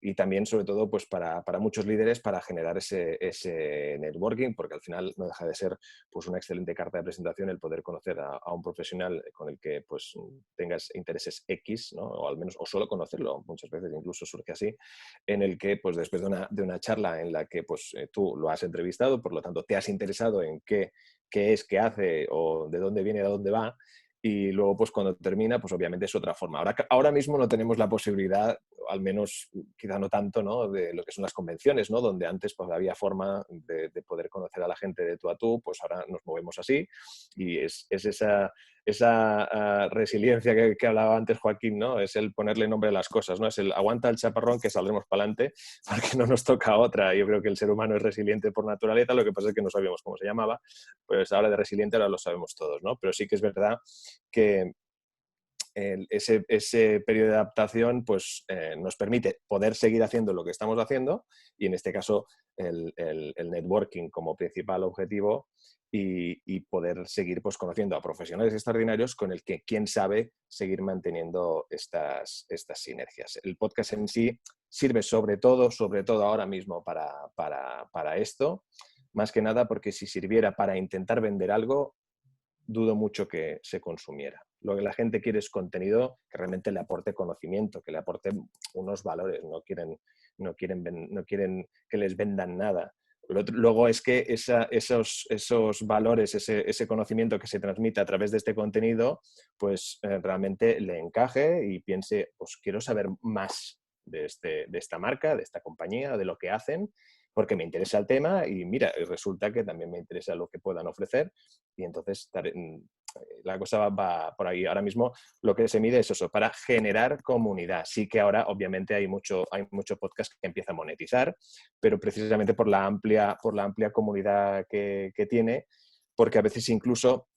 Y también, sobre todo, pues para muchos líderes, para generar ese networking, porque al final no deja de ser pues, una excelente carta de presentación el poder conocer a un profesional con el que pues, tengas intereses X, ¿no? O al menos, o solo conocerlo, muchas veces incluso surge así, en el que pues, después de una charla en la que pues, tú lo has entrevistado, por lo tanto te has interesado en qué es, qué hace o de dónde viene, de dónde va, y luego pues cuando termina pues obviamente es otra forma. Ahora mismo no tenemos la posibilidad, al menos quizá no tanto, ¿no? De lo que son las convenciones, ¿no? Donde antes pues había forma de poder conocer a la gente de tú a tú, pues ahora nos movemos así y es resiliencia que hablaba antes Joaquín, ¿no? Es el ponerle nombre a las cosas, ¿no? Es el aguanta el chaparrón que saldremos para adelante porque no nos toca otra. Yo creo que el ser humano es resiliente por naturaleza, lo que pasa es que no sabíamos cómo se llamaba, pues ahora de resiliente ahora lo sabemos todos, ¿no? Pero sí que es verdad que ese periodo de adaptación pues, nos permite poder seguir haciendo lo que estamos haciendo y en este caso el networking como principal objetivo y poder seguir pues, conociendo a profesionales extraordinarios con el que, quién sabe, seguir manteniendo estas sinergias. El podcast en sí sirve sobre todo ahora mismo para esto, más que nada porque si sirviera para intentar vender algo, dudo mucho que se consumiera. Lo que la gente quiere es contenido que realmente le aporte conocimiento, que le aporte unos valores, no quieren que les vendan nada. Luego es que esos valores, ese conocimiento que se transmite a través de este contenido, pues realmente le encaje y piense, pues quiero saber más de esta marca, de esta compañía, de lo que hacen, porque me interesa el tema y mira, resulta que también me interesa lo que puedan ofrecer y entonces la cosa va por ahí. Ahora mismo lo que se mide es eso, para generar comunidad. Sí que ahora obviamente hay mucho podcast que empieza a monetizar, pero precisamente por la amplia comunidad que tiene, porque a veces incluso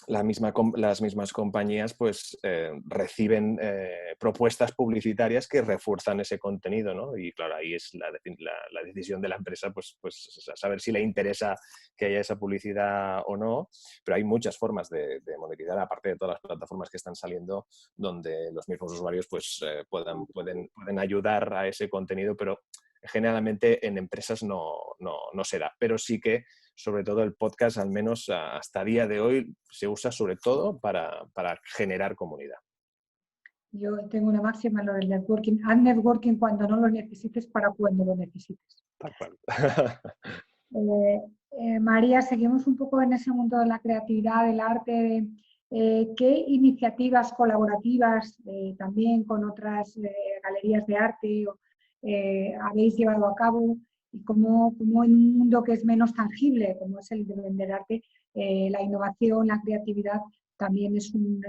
las mismas compañías pues reciben propuestas publicitarias que refuerzan ese contenido, ¿no? Y claro, ahí es la decisión de la empresa, pues saber si le interesa que haya esa publicidad o no, pero hay muchas formas de monetizar, aparte de todas las plataformas que están saliendo, donde los mismos usuarios pues pueden ayudar a ese contenido, pero generalmente en empresas no se da, pero sí que sobre todo el podcast, al menos hasta día de hoy, se usa sobre todo para generar comunidad. Yo tengo una máxima en lo del networking. Haz networking cuando no lo necesites para cuando lo necesites. Tal cual. María, seguimos un poco en ese mundo de la creatividad, del arte. ¿Qué iniciativas colaborativas también con otras galerías de arte habéis llevado a cabo? Y cómo en un mundo que es menos tangible, como es el de vender arte, la innovación, la creatividad también es un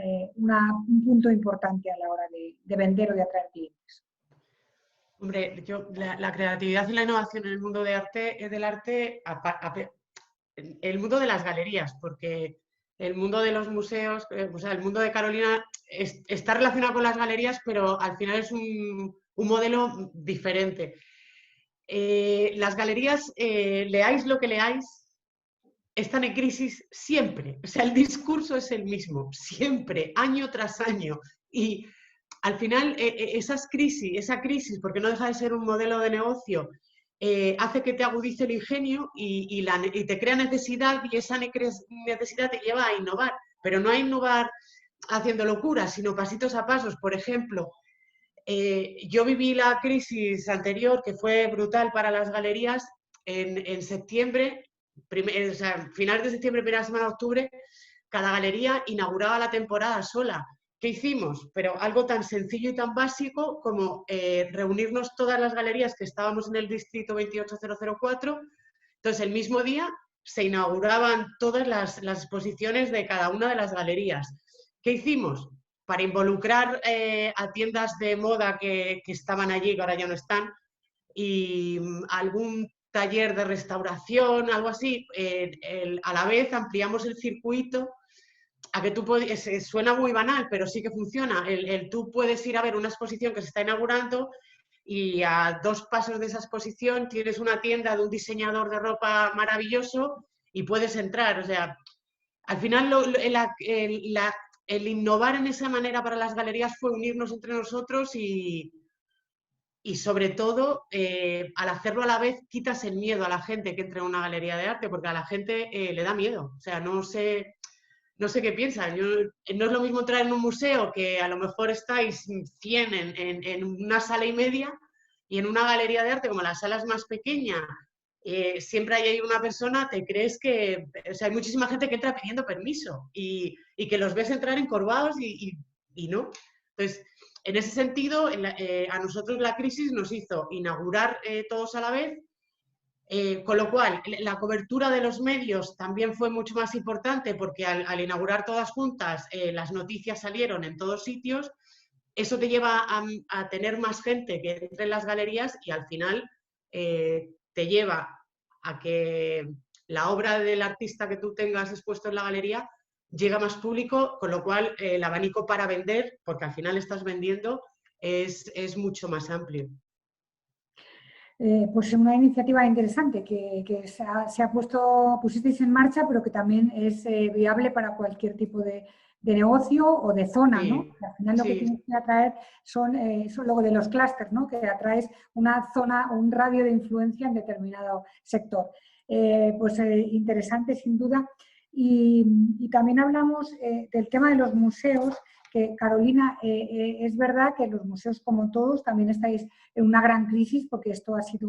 punto importante a la hora de vender o de atraer clientes. Hombre, la creatividad y la innovación en el mundo del arte, el mundo de las galerías, porque el mundo de los museos, o sea, el mundo de Carolina está relacionado con las galerías, pero al final es un modelo diferente. Las galerías, leáis lo que leáis, están en crisis siempre. O sea, el discurso es el mismo, siempre, año tras año. Y al final, esa crisis, porque no deja de ser un modelo de negocio, hace que te agudice el ingenio y te crea necesidad, y esa necesidad te lleva a innovar. Pero no a innovar haciendo locuras, sino pasitos a pasos. Por ejemplo, yo viví la crisis anterior, que fue brutal para las galerías, en septiembre, o sea, finales de septiembre, primera semana de octubre, cada galería inauguraba la temporada sola. ¿Qué hicimos? Pero algo tan sencillo y tan básico como reunirnos todas las galerías que estábamos en el distrito 28004. Entonces, el mismo día se inauguraban todas las exposiciones de cada una de las galerías. ¿Qué hicimos? Para involucrar a tiendas de moda que estaban allí, que ahora ya no están, y algún taller de restauración, algo así, a la vez ampliamos el circuito a que tú suena muy banal, pero sí que funciona. Tú puedes ir a ver una exposición que se está inaugurando y a 2 pasos de esa exposición tienes una tienda de un diseñador de ropa maravilloso y puedes entrar. O sea, al final el innovar en esa manera para las galerías fue unirnos entre nosotros y sobre todo, al hacerlo a la vez, quitas el miedo a la gente que entre en una galería de arte, porque a la gente le da miedo. O sea, no sé qué piensan. No es lo mismo entrar en un museo, que a lo mejor estáis 100 en una sala y media, y en una galería de arte, como la sala es más pequeña, siempre hay una persona, te crees que... O sea, hay muchísima gente que entra pidiendo permiso y que los ves entrar encorvados y no. Entonces, en ese sentido, a nosotros la crisis nos hizo inaugurar todos a la vez Con lo cual, la cobertura de los medios también fue mucho más importante porque al inaugurar todas juntas, las noticias salieron en todos sitios. Eso te lleva a tener más gente que entre en las galerías y al final te lleva a que la obra del artista que tú tengas expuesto en la galería llega a más público, con lo cual el abanico para vender, porque al final estás vendiendo, es mucho más amplio. Pues una iniciativa interesante que pusisteis en marcha, pero que también es viable para cualquier tipo de negocio o de zona, ¿no? Sí, Al final lo que sí. tienes que atraer son luego de los clústeres, ¿no? Que atraes una zona o un radio de influencia en determinado sector. Pues interesante sin duda. Y también hablamos del tema de los museos, que Carolina, es verdad que los museos como todos también estáis en una gran crisis, porque esto ha sido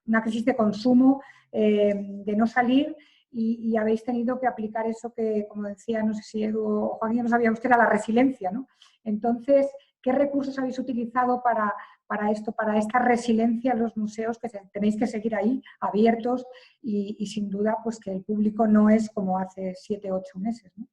una crisis de consumo, de no salir, y habéis tenido que aplicar eso que, como decía, no sé si Edu o Joaquín, no sabía usted, era la resiliencia, ¿no? Entonces, ¿qué recursos habéis utilizado para esto, para esta resiliencia en los museos, que tenéis que seguir ahí abiertos y sin duda pues que el público no es como hace 7, 8 meses, ¿no?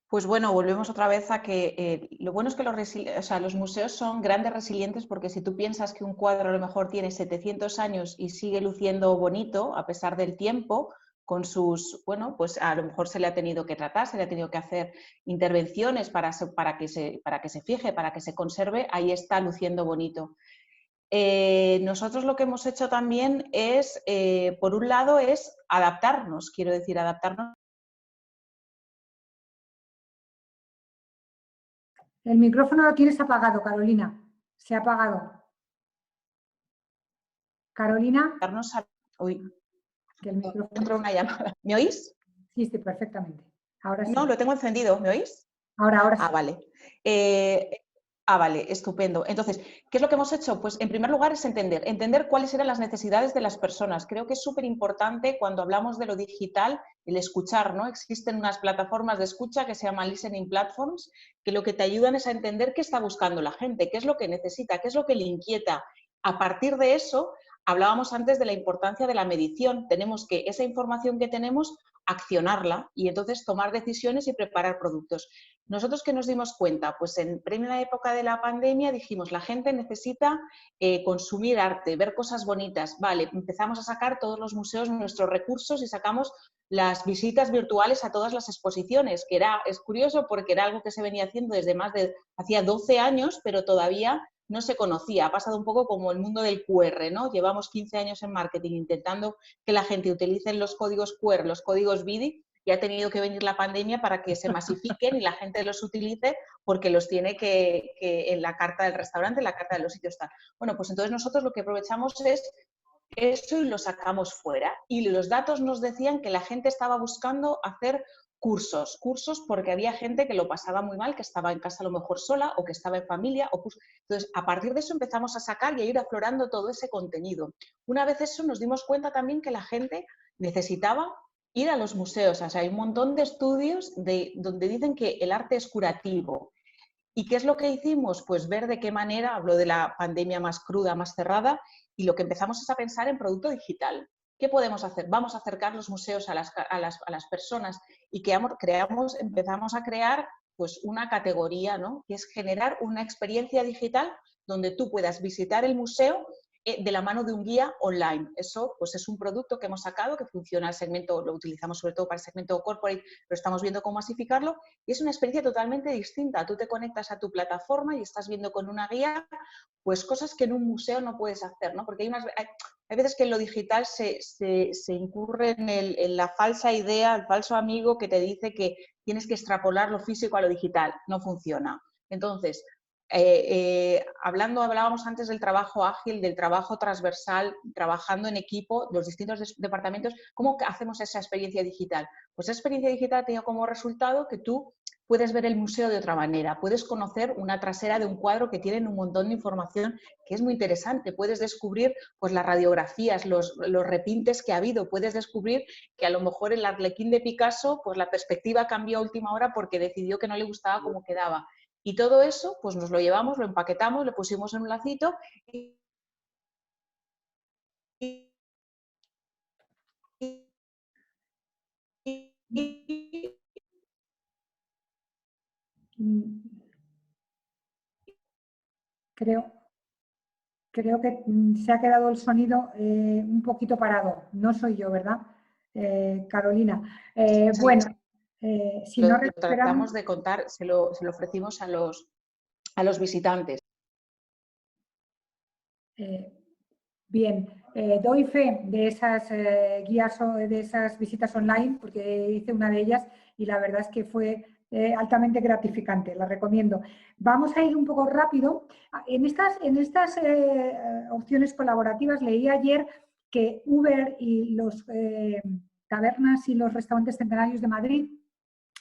Pues bueno, volvemos otra vez a que lo bueno es que los museos son grandes resilientes, porque si tú piensas que un cuadro a lo mejor tiene 700 años y sigue luciendo bonito a pesar del tiempo, con sus, bueno, pues a lo mejor se le ha tenido que tratar, se le ha tenido que hacer intervenciones para que se fije, para que se conserve, ahí está luciendo bonito. Nosotros lo que hemos hecho también es, por un lado, es adaptarnos, quiero decir, adaptarnos. El micrófono lo tienes apagado, Carolina. Se ha apagado. Carolina. Uy, Que el micrófono... entró una llamada. ¿Me oís? Sí, sí, perfectamente. Ahora sí. No, lo tengo encendido. ¿Me oís? Ahora sí. Vale. Vale, estupendo. Entonces, ¿qué es lo que hemos hecho? Pues en primer lugar es entender cuáles eran las necesidades de las personas. Creo que es súper importante cuando hablamos de lo digital, el escuchar, ¿no? Existen unas plataformas de escucha que se llaman listening platforms, que lo que te ayudan es a entender qué está buscando la gente, qué es lo que necesita, qué es lo que le inquieta. A partir de eso, hablábamos antes de la importancia de la medición. Tenemos que esa información que tenemos, accionarla y entonces tomar decisiones y preparar productos. ¿Nosotros qué nos dimos cuenta? Pues en plena época de la pandemia dijimos, la gente necesita consumir arte, ver cosas bonitas. Vale, empezamos a sacar todos los museos nuestros recursos y sacamos las visitas virtuales a todas las exposiciones, que es curioso porque era algo que se venía haciendo desde hacía 12 años, pero todavía no se conocía. Ha pasado un poco como el mundo del QR, ¿no? Llevamos 15 años en marketing intentando que la gente utilice los códigos QR, los códigos BIDI, y ha tenido que venir la pandemia para que se masifiquen y la gente los utilice porque los tiene que en la carta del restaurante, en la carta de los sitios tal. Bueno, pues entonces nosotros lo que aprovechamos es eso y lo sacamos fuera. Y los datos nos decían que la gente estaba buscando hacer cursos porque había gente que lo pasaba muy mal, que estaba en casa a lo mejor sola o que estaba en familia. Entonces, a partir de eso empezamos a sacar y a ir aflorando todo ese contenido. Una vez eso nos dimos cuenta también que la gente necesitaba ir a los museos. O sea, hay un montón de estudios donde dicen que el arte es curativo. ¿Y qué es lo que hicimos? Pues ver de qué manera, hablo de la pandemia más cruda, más cerrada, y lo que empezamos es a pensar en producto digital. ¿Qué podemos hacer? Vamos a acercar los museos a las personas y empezamos a crear pues una categoría, ¿no? Que es generar una experiencia digital donde tú puedas visitar el museo de la mano de un guía online. Eso pues es un producto que hemos sacado que funciona el segmento, lo utilizamos sobre todo para el segmento corporate, pero estamos viendo cómo masificarlo y es una experiencia totalmente distinta. Tú te conectas a tu plataforma y estás viendo con una guía pues cosas que en un museo no puedes hacer, ¿no? Porque hay veces que en lo digital se incurre en la falsa idea, el falso amigo que te dice que tienes que extrapolar lo físico a lo digital. No funciona. Entonces, hablábamos antes del trabajo ágil, del trabajo transversal, trabajando en equipo, los distintos departamentos. ¿Cómo hacemos esa experiencia digital? Pues esa experiencia digital ha tenido como resultado que tú puedes ver el museo de otra manera, puedes conocer una trasera de un cuadro que tiene un montón de información que es muy interesante, puedes descubrir pues, las radiografías, los repintes que ha habido, puedes descubrir que a lo mejor el Arlequín de Picasso, pues la perspectiva cambió a última hora porque decidió que no le gustaba cómo quedaba. Y todo eso, pues nos lo llevamos, lo empaquetamos, lo pusimos en un lacito Creo que se ha quedado el sonido un poquito parado. No soy yo, ¿verdad? Carolina. Bueno, si no Lo recuperamos... tratamos de contar, se lo ofrecimos a los visitantes. Bien, doy fe de esas guías o de esas visitas online, porque hice una de ellas y la verdad es que fue altamente gratificante, la recomiendo. Vamos a ir un poco rápido. En estas opciones colaborativas leí ayer que Uber y los tabernas y los restaurantes centenarios de Madrid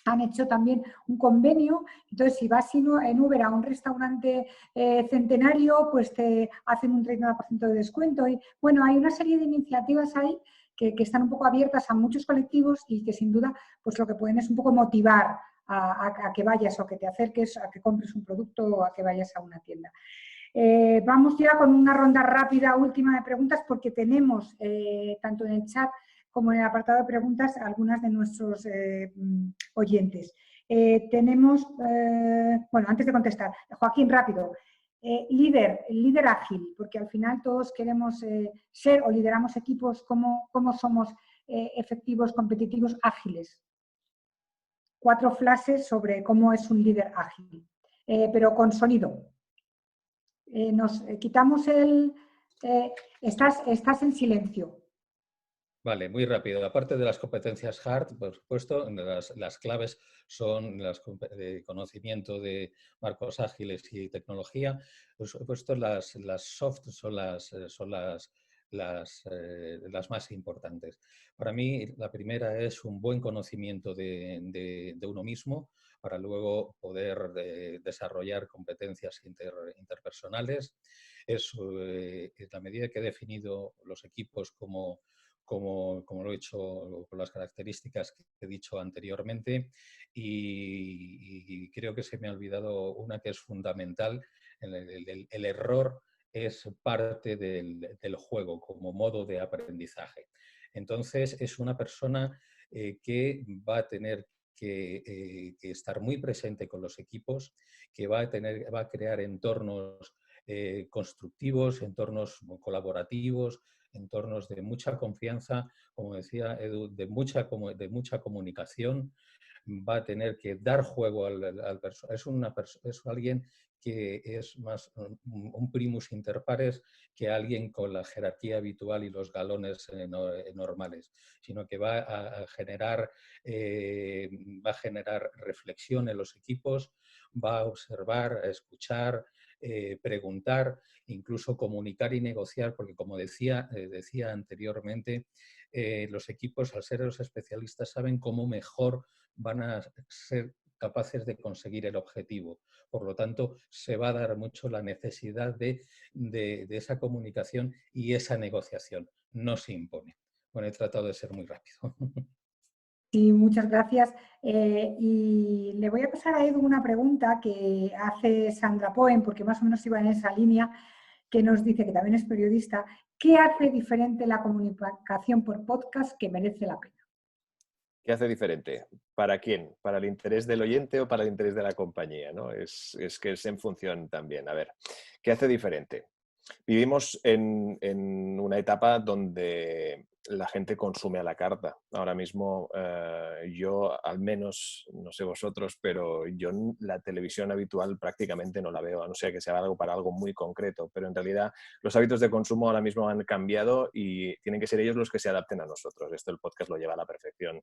han hecho también un convenio. Entonces, si vas en Uber a un restaurante centenario, pues te hacen un 30% de descuento. Y bueno, hay una serie de iniciativas ahí que están un poco abiertas a muchos colectivos y que sin duda pues lo que pueden es un poco motivar a que vayas o que te acerques, a que compres un producto o a que vayas a una tienda. Vamos ya con una ronda rápida última de preguntas porque tenemos tanto en el chat como en el apartado de preguntas algunas de nuestros oyentes. Tenemos, bueno, antes de contestar, Joaquín, rápido. Líder ágil, porque al final todos queremos ser o lideramos equipos, ¿cómo somos efectivos, competitivos, ágiles? 4 frases sobre cómo es un líder ágil, pero con sonido. Nos quitamos el... estás en silencio. Vale, muy rápido. Aparte de las competencias hard, por supuesto, las claves son de conocimiento de marcos ágiles y tecnología. Por supuesto, las soft son las más importantes. Para mí, la primera es un buen conocimiento de uno mismo para luego poder desarrollar competencias interpersonales. Es la medida que he definido los equipos como lo he hecho con las características que he dicho anteriormente, y creo que se me ha olvidado una que es fundamental. El error es parte del juego como modo de aprendizaje. Entonces es una persona que va a tener que estar muy presente con los equipos, que va a crear entornos constructivos, entornos colaborativos, entornos de mucha confianza, como decía Edu, de mucha comunicación. Va a tener que dar juego al personal. Es alguien que es más un primus inter pares que alguien con la jerarquía habitual y los galones normales, sino que va a generar reflexión en los equipos, va a observar, a escuchar, preguntar, incluso comunicar y negociar, porque como decía anteriormente, los equipos, al ser los especialistas, saben cómo mejor van a ser capaces de conseguir el objetivo. Por lo tanto, se va a dar mucho la necesidad de esa comunicación y esa negociación. No se impone. Bueno, he tratado de ser muy rápido. Sí, muchas gracias. Y le voy a pasar a Edu una pregunta que hace Sandra Poen, porque más o menos iba en esa línea, que nos dice, que también es periodista, ¿qué hace diferente la comunicación por podcast que merece la pena? ¿Qué hace diferente? ¿Para quién? ¿Para el interés del oyente o para el interés de la compañía? ¿No? Es que es en función también. A ver, ¿qué hace diferente? Vivimos en una etapa donde la gente consume a la carta. Ahora mismo yo, al menos, no sé vosotros, pero yo la televisión habitual prácticamente no la veo, a no ser que sea algo para algo muy concreto. Pero en realidad los hábitos de consumo ahora mismo han cambiado y tienen que ser ellos los que se adapten a nosotros. Esto el podcast lo lleva a la perfección.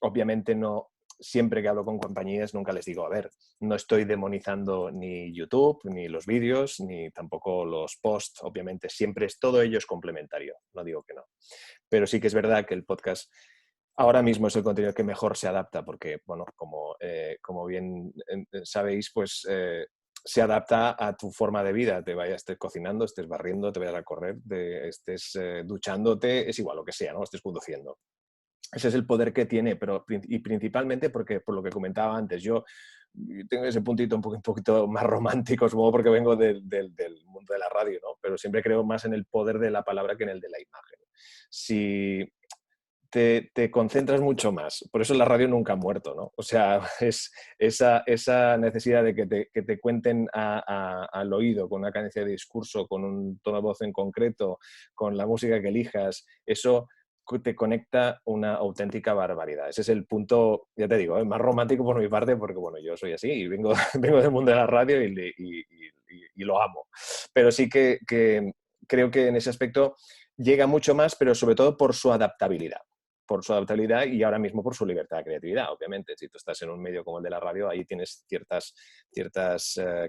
Obviamente no... Siempre que hablo con compañías nunca les digo, a ver, no estoy demonizando ni YouTube, ni los vídeos, ni tampoco los posts, obviamente, siempre es todo ello es complementario, no digo que no. Pero sí que es verdad que el podcast ahora mismo es el contenido que mejor se adapta porque, bueno, como bien sabéis, pues se adapta a tu forma de vida, estés cocinando, estés barriendo, te vayas a correr, estés duchándote, es igual lo que sea, ¿no? Estés conduciendo. Ese es el poder que tiene, y principalmente porque, por lo que comentaba antes, yo tengo ese puntito un poquito más romántico, supongo porque vengo del mundo de la radio, ¿no? Pero siempre creo más en el poder de la palabra que en el de la imagen. Si te concentras mucho más, por eso la radio nunca ha muerto, ¿no? O sea, es esa necesidad de que te cuenten al oído, con una cadencia de discurso, con un tono de voz en concreto, con la música que elijas, eso te conecta una auténtica barbaridad. Ese es el punto, ya te digo, más romántico por mi parte, porque bueno, yo soy así y vengo del mundo de la radio y lo amo. Pero sí que creo que en ese aspecto llega mucho más, pero sobre todo por su adaptabilidad y ahora mismo por su libertad de creatividad. Obviamente, si tú estás en un medio como el de la radio, ahí tienes ciertas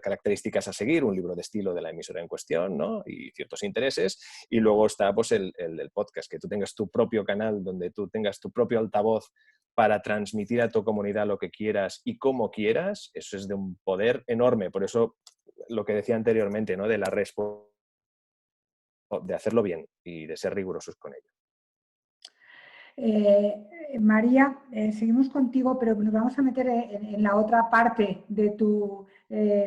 características a seguir, un libro de estilo de la emisora en cuestión, ¿no? Y ciertos intereses, y luego está pues, el podcast, que tú tengas tu propio canal, donde tú tengas tu propio altavoz para transmitir a tu comunidad lo que quieras y como quieras. Eso es de un poder enorme. Por eso, lo que decía anteriormente, ¿no? De la responsabilidad de hacerlo bien y de ser rigurosos con ello. María, seguimos contigo, pero nos vamos a meter en la otra parte de tu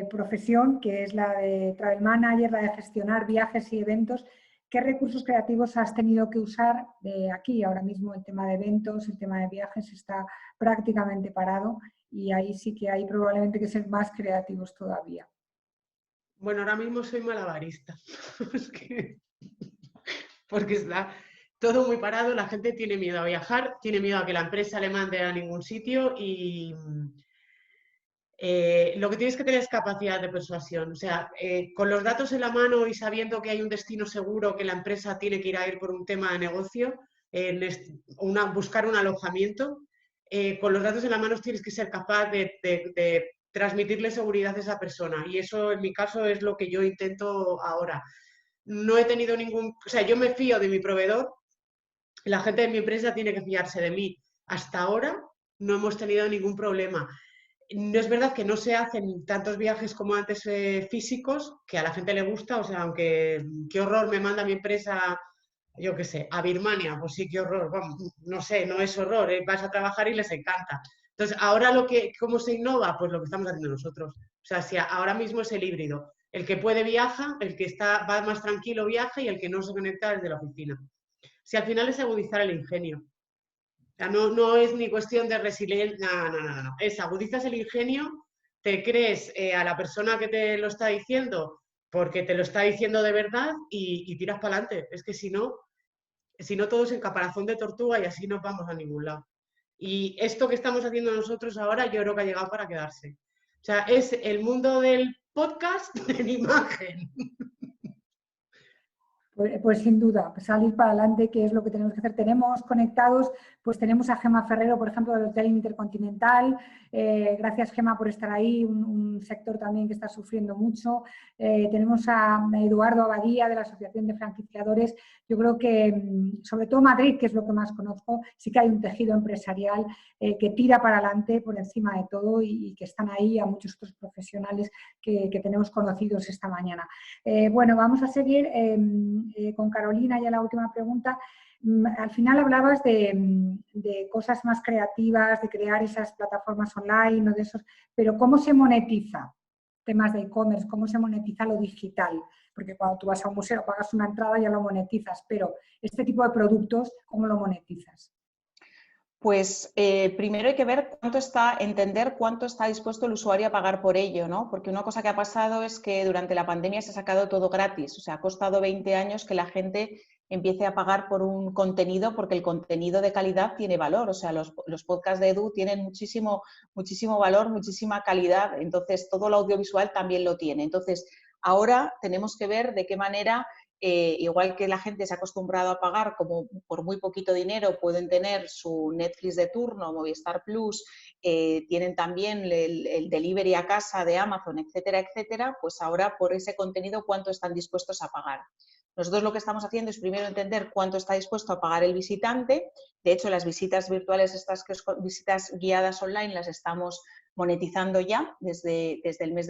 profesión, que es la de Travel Manager, la de gestionar viajes y eventos. ¿Qué recursos creativos has tenido que usar aquí? Ahora mismo el tema de eventos, el tema de viajes está prácticamente parado y ahí sí que hay probablemente que ser más creativos todavía. Bueno, ahora mismo soy malabarista, porque está todo muy parado, la gente tiene miedo a viajar, tiene miedo a que la empresa le mande a ningún sitio y lo que tienes que tener es capacidad de persuasión. O sea, con los datos en la mano y sabiendo que hay un destino seguro, que la empresa tiene que ir a ir por un tema de negocio, buscar un alojamiento, con los datos en la mano tienes que ser capaz de transmitirle seguridad a esa persona. Y eso, en mi caso, es lo que yo intento ahora. No he tenido o sea, yo me fío de mi proveedor, la gente de mi empresa tiene que fiarse de mí. Hasta ahora no hemos tenido ningún problema. No es verdad que no se hacen tantos viajes como antes físicos, que a la gente le gusta, o sea, aunque qué horror me manda mi empresa, yo qué sé, a Birmania, pues sí, qué horror, vamos, no sé, no es horror, vas a trabajar y les encanta. Entonces, ahora ¿cómo se innova? Pues lo que estamos haciendo nosotros. O sea, si ahora mismo es el híbrido. El que puede viaja, el que va más tranquilo viaja y el que no se conecta desde la oficina. Si al final es agudizar el ingenio. O sea, no es ni cuestión de resiliencia, no. Es agudizas el ingenio, te crees a la persona que te lo está diciendo porque te lo está diciendo de verdad y tiras para adelante. Es que si no todo es en caparazón de tortuga y así no vamos a ningún lado. Y esto que estamos haciendo nosotros ahora yo creo que ha llegado para quedarse. O sea, es el mundo del podcast en imagen. Pues sin duda, salir para adelante, que es lo que tenemos que hacer. Tenemos conectados, pues tenemos a Gemma Ferrero, por ejemplo, del Hotel Intercontinental. Gracias, Gemma, por estar ahí, un sector también que está sufriendo mucho. Tenemos a Eduardo Abadía, de la Asociación de Franquiciadores. Yo creo que, sobre todo Madrid, que es lo que más conozco, sí que hay un tejido empresarial que tira para adelante por encima de todo y que están ahí, a muchos otros profesionales que tenemos conocidos esta mañana. Bueno, vamos a seguir con Carolina, ya la última pregunta. Al final hablabas de cosas más creativas, de crear esas plataformas online o de esos, pero ¿cómo se monetiza? Temas de e-commerce, ¿cómo se monetiza lo digital? Porque cuando tú vas a un museo, pagas una entrada, ya lo monetizas, pero este tipo de productos, ¿cómo lo monetizas? Pues primero hay que ver entender cuánto está dispuesto el usuario a pagar por ello, ¿no? Porque una cosa que ha pasado es que durante la pandemia se ha sacado todo gratis, o sea, ha costado 20 años que la gente empiece a pagar por un contenido porque el contenido de calidad tiene valor, o sea, los podcasts de Edu tienen muchísimo valor, muchísima calidad, entonces todo lo audiovisual también lo tiene. Entonces, ahora tenemos que ver de qué manera igual que la gente se ha acostumbrado a pagar como por muy poquito dinero, pueden tener su Netflix de turno, Movistar Plus, tienen también el delivery a casa de Amazon, etcétera, etcétera, pues ahora por ese contenido cuánto están dispuestos a pagar. Nosotros lo que estamos haciendo es primero entender cuánto está dispuesto a pagar el visitante. De hecho, las visitas virtuales, visitas guiadas online, las estamos monetizando ya, desde el mes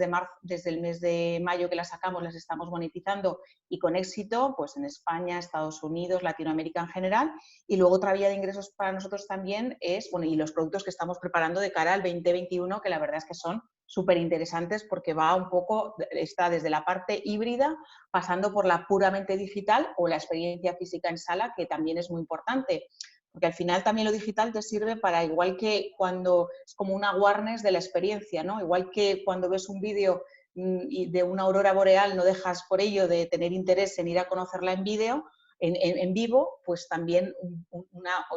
de mayo que las sacamos, las estamos monetizando y con éxito, pues en España, Estados Unidos, Latinoamérica en general. Y luego otra vía de ingresos para nosotros también es, bueno, y los productos que estamos preparando de cara al 2021, que la verdad es que son súper interesantes porque va un poco, está desde la parte híbrida, pasando por la puramente digital o la experiencia física en sala, que también es muy importante. Porque al final también lo digital te sirve para, igual que cuando es como un awareness de la experiencia, ¿no? Igual que cuando ves un vídeo de una aurora boreal no dejas por ello de tener interés en ir a conocerla en vídeo, en vivo, pues también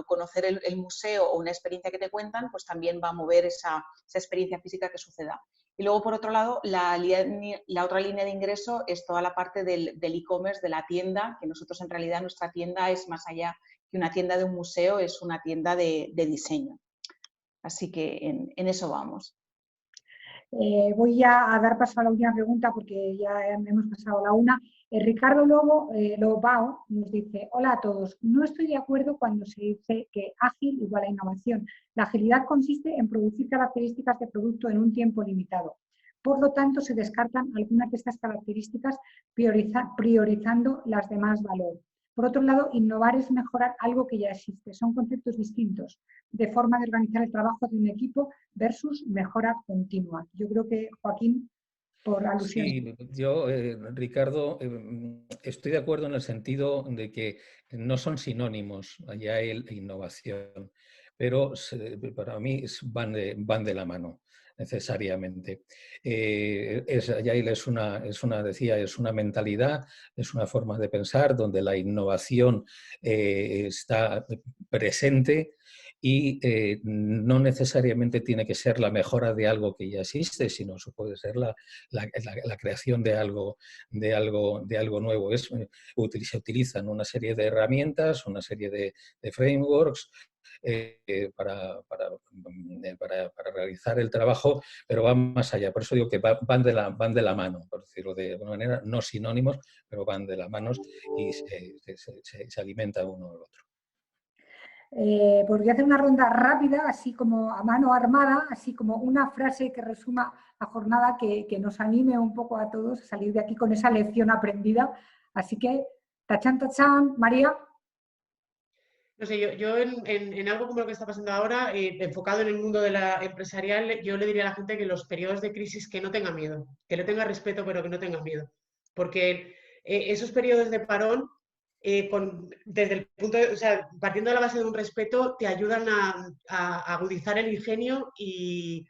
conocer el museo o una experiencia que te cuentan, pues también va a mover esa experiencia física que suceda. Y luego, por otro lado, la otra línea de ingreso es toda la parte del e-commerce, de la tienda, que nosotros en realidad nuestra tienda es más allá que una tienda de un museo, es una tienda de diseño. Así que en eso vamos. Voy a dar paso a la última pregunta porque ya hemos pasado la una. Ricardo Lobao nos dice: hola a todos, no estoy de acuerdo cuando se dice que ágil igual a innovación. La agilidad consiste en producir características de producto en un tiempo limitado. Por lo tanto, se descartan algunas de estas características priorizando las de más valor. Por otro lado, innovar es mejorar algo que ya existe. Son conceptos distintos de forma de organizar el trabajo de un equipo versus mejora continua. Yo creo que, Joaquín, por alusión. Sí, yo, Ricardo, estoy de acuerdo en el sentido de que no son sinónimos Agile e innovación, pero para mí van de la mano necesariamente. Agile es una mentalidad, es una forma de pensar donde la innovación está presente y no necesariamente tiene que ser la mejora de algo que ya existe, sino eso puede ser la creación de algo nuevo. Se utilizan una serie de herramientas, una serie de frameworks para realizar el trabajo, pero van más allá. Por eso digo que van de la mano, por decirlo de alguna manera, no sinónimos, pero van de la mano y se alimenta uno del otro. Pues voy a hacer una ronda rápida, así como a mano armada, así como una frase que resuma la jornada, que nos anime un poco a todos a salir de aquí con esa lección aprendida. Así que, tachán, tachán, María. No sé, yo en algo como lo que está pasando ahora, enfocado en el mundo de la empresarial, yo le diría a la gente que los periodos de crisis que no tenga miedo, que le tenga respeto, pero que no tenga miedo. Porque esos periodos de parón, desde el punto de, o sea, partiendo de la base de un respeto, te ayudan a agudizar el ingenio y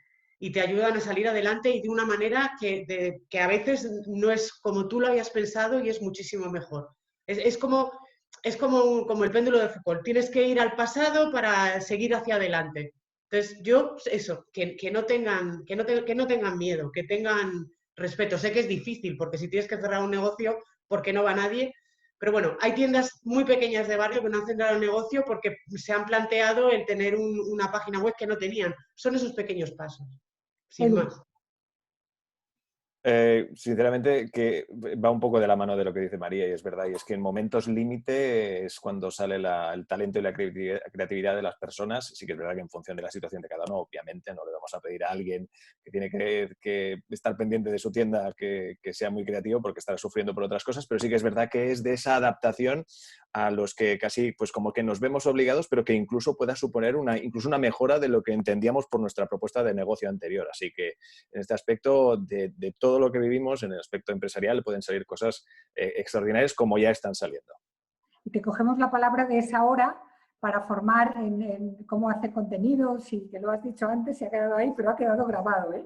te ayudan a salir adelante y de una manera que a veces no es como tú lo habías pensado y es muchísimo mejor. Es como el péndulo de Foucault. Tienes que ir al pasado para seguir hacia adelante. Entonces, yo, eso, que no tengan miedo, que tengan respeto. Sé que es difícil, porque si tienes que cerrar un negocio, porque no va nadie. Pero bueno, hay tiendas muy pequeñas de barrio que no han cerrado el negocio porque se han planteado el tener una página web que no tenían. Son esos pequeños pasos, sin más. Sinceramente, que va un poco de la mano de lo que dice María, y es verdad, y es que en momentos límite es cuando sale el talento y la creatividad de las personas. Sí que es verdad que en función de la situación de cada uno, obviamente no le vamos a pedir a alguien que tiene que estar pendiente de su tienda que sea muy creativo porque estará sufriendo por otras cosas, pero sí que es verdad que es de esa adaptación a los que casi pues como que nos vemos obligados, pero que incluso pueda suponer incluso una mejora de lo que entendíamos por nuestra propuesta de negocio anterior. Así que en este aspecto de todo lo que vivimos, en el aspecto empresarial, pueden salir cosas extraordinarias como ya están saliendo. Y te cogemos la palabra de esa hora para formar en cómo hacer contenido. Sí, que lo has dicho antes, se ha quedado ahí, pero ha quedado grabado, ¿eh?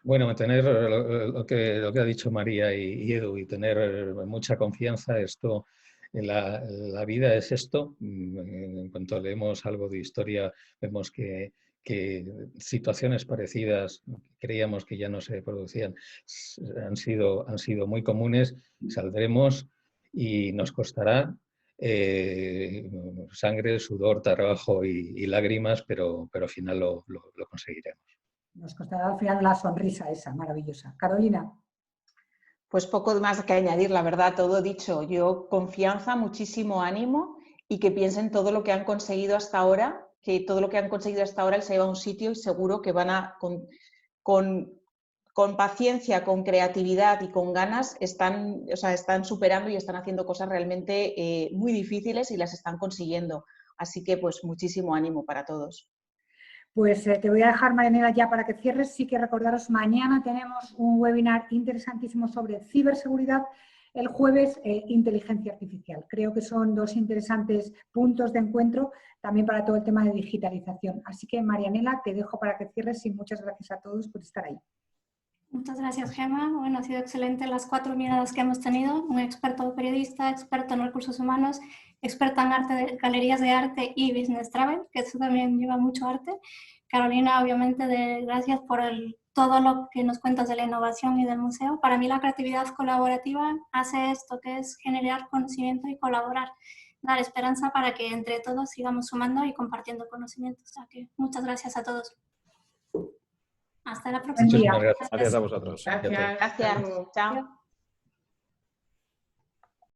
Bueno, mantener lo que ha dicho María y Edu, y tener mucha confianza. Esto, la vida es esto. En cuanto leemos algo de historia, vemos que situaciones parecidas, creíamos que ya no se producían, han sido muy comunes. Saldremos y nos costará sangre, sudor, trabajo y lágrimas, pero al final lo conseguiremos. Nos costará al final la sonrisa esa maravillosa. Carolina. Pues poco más que añadir, la verdad, todo dicho. Yo confianza, muchísimo ánimo y que piensen todo lo que han conseguido hasta ahora que todo lo que han conseguido hasta ahora se lleva a un sitio y seguro que van a, con paciencia, con creatividad y con ganas, están superando y están haciendo cosas realmente muy difíciles y las están consiguiendo. Así que pues muchísimo ánimo para todos. Pues te voy a dejar, Marianela, ya para que cierres. Sí que recordaros, mañana tenemos un webinar interesantísimo sobre ciberseguridad, el jueves inteligencia artificial. Creo que son dos interesantes puntos de encuentro también para todo el tema de digitalización. Así que, Marianela, te dejo para que cierres y muchas gracias a todos por estar ahí. Muchas gracias, Gemma. Bueno, ha sido excelente las 4 miradas que hemos tenido. Un experto periodista, experto en recursos humanos, experta en arte, galerías de arte y business travel, que eso también lleva mucho arte. Carolina, obviamente, gracias por todo lo que nos cuentas de la innovación y del museo. Para mí la creatividad colaborativa hace esto, que es generar conocimiento y colaborar, dar esperanza para que entre todos sigamos sumando y compartiendo conocimientos. O sea que muchas gracias a todos. Hasta la próxima. Buen día. Gracias a vosotros. Gracias. Gracias. Chao.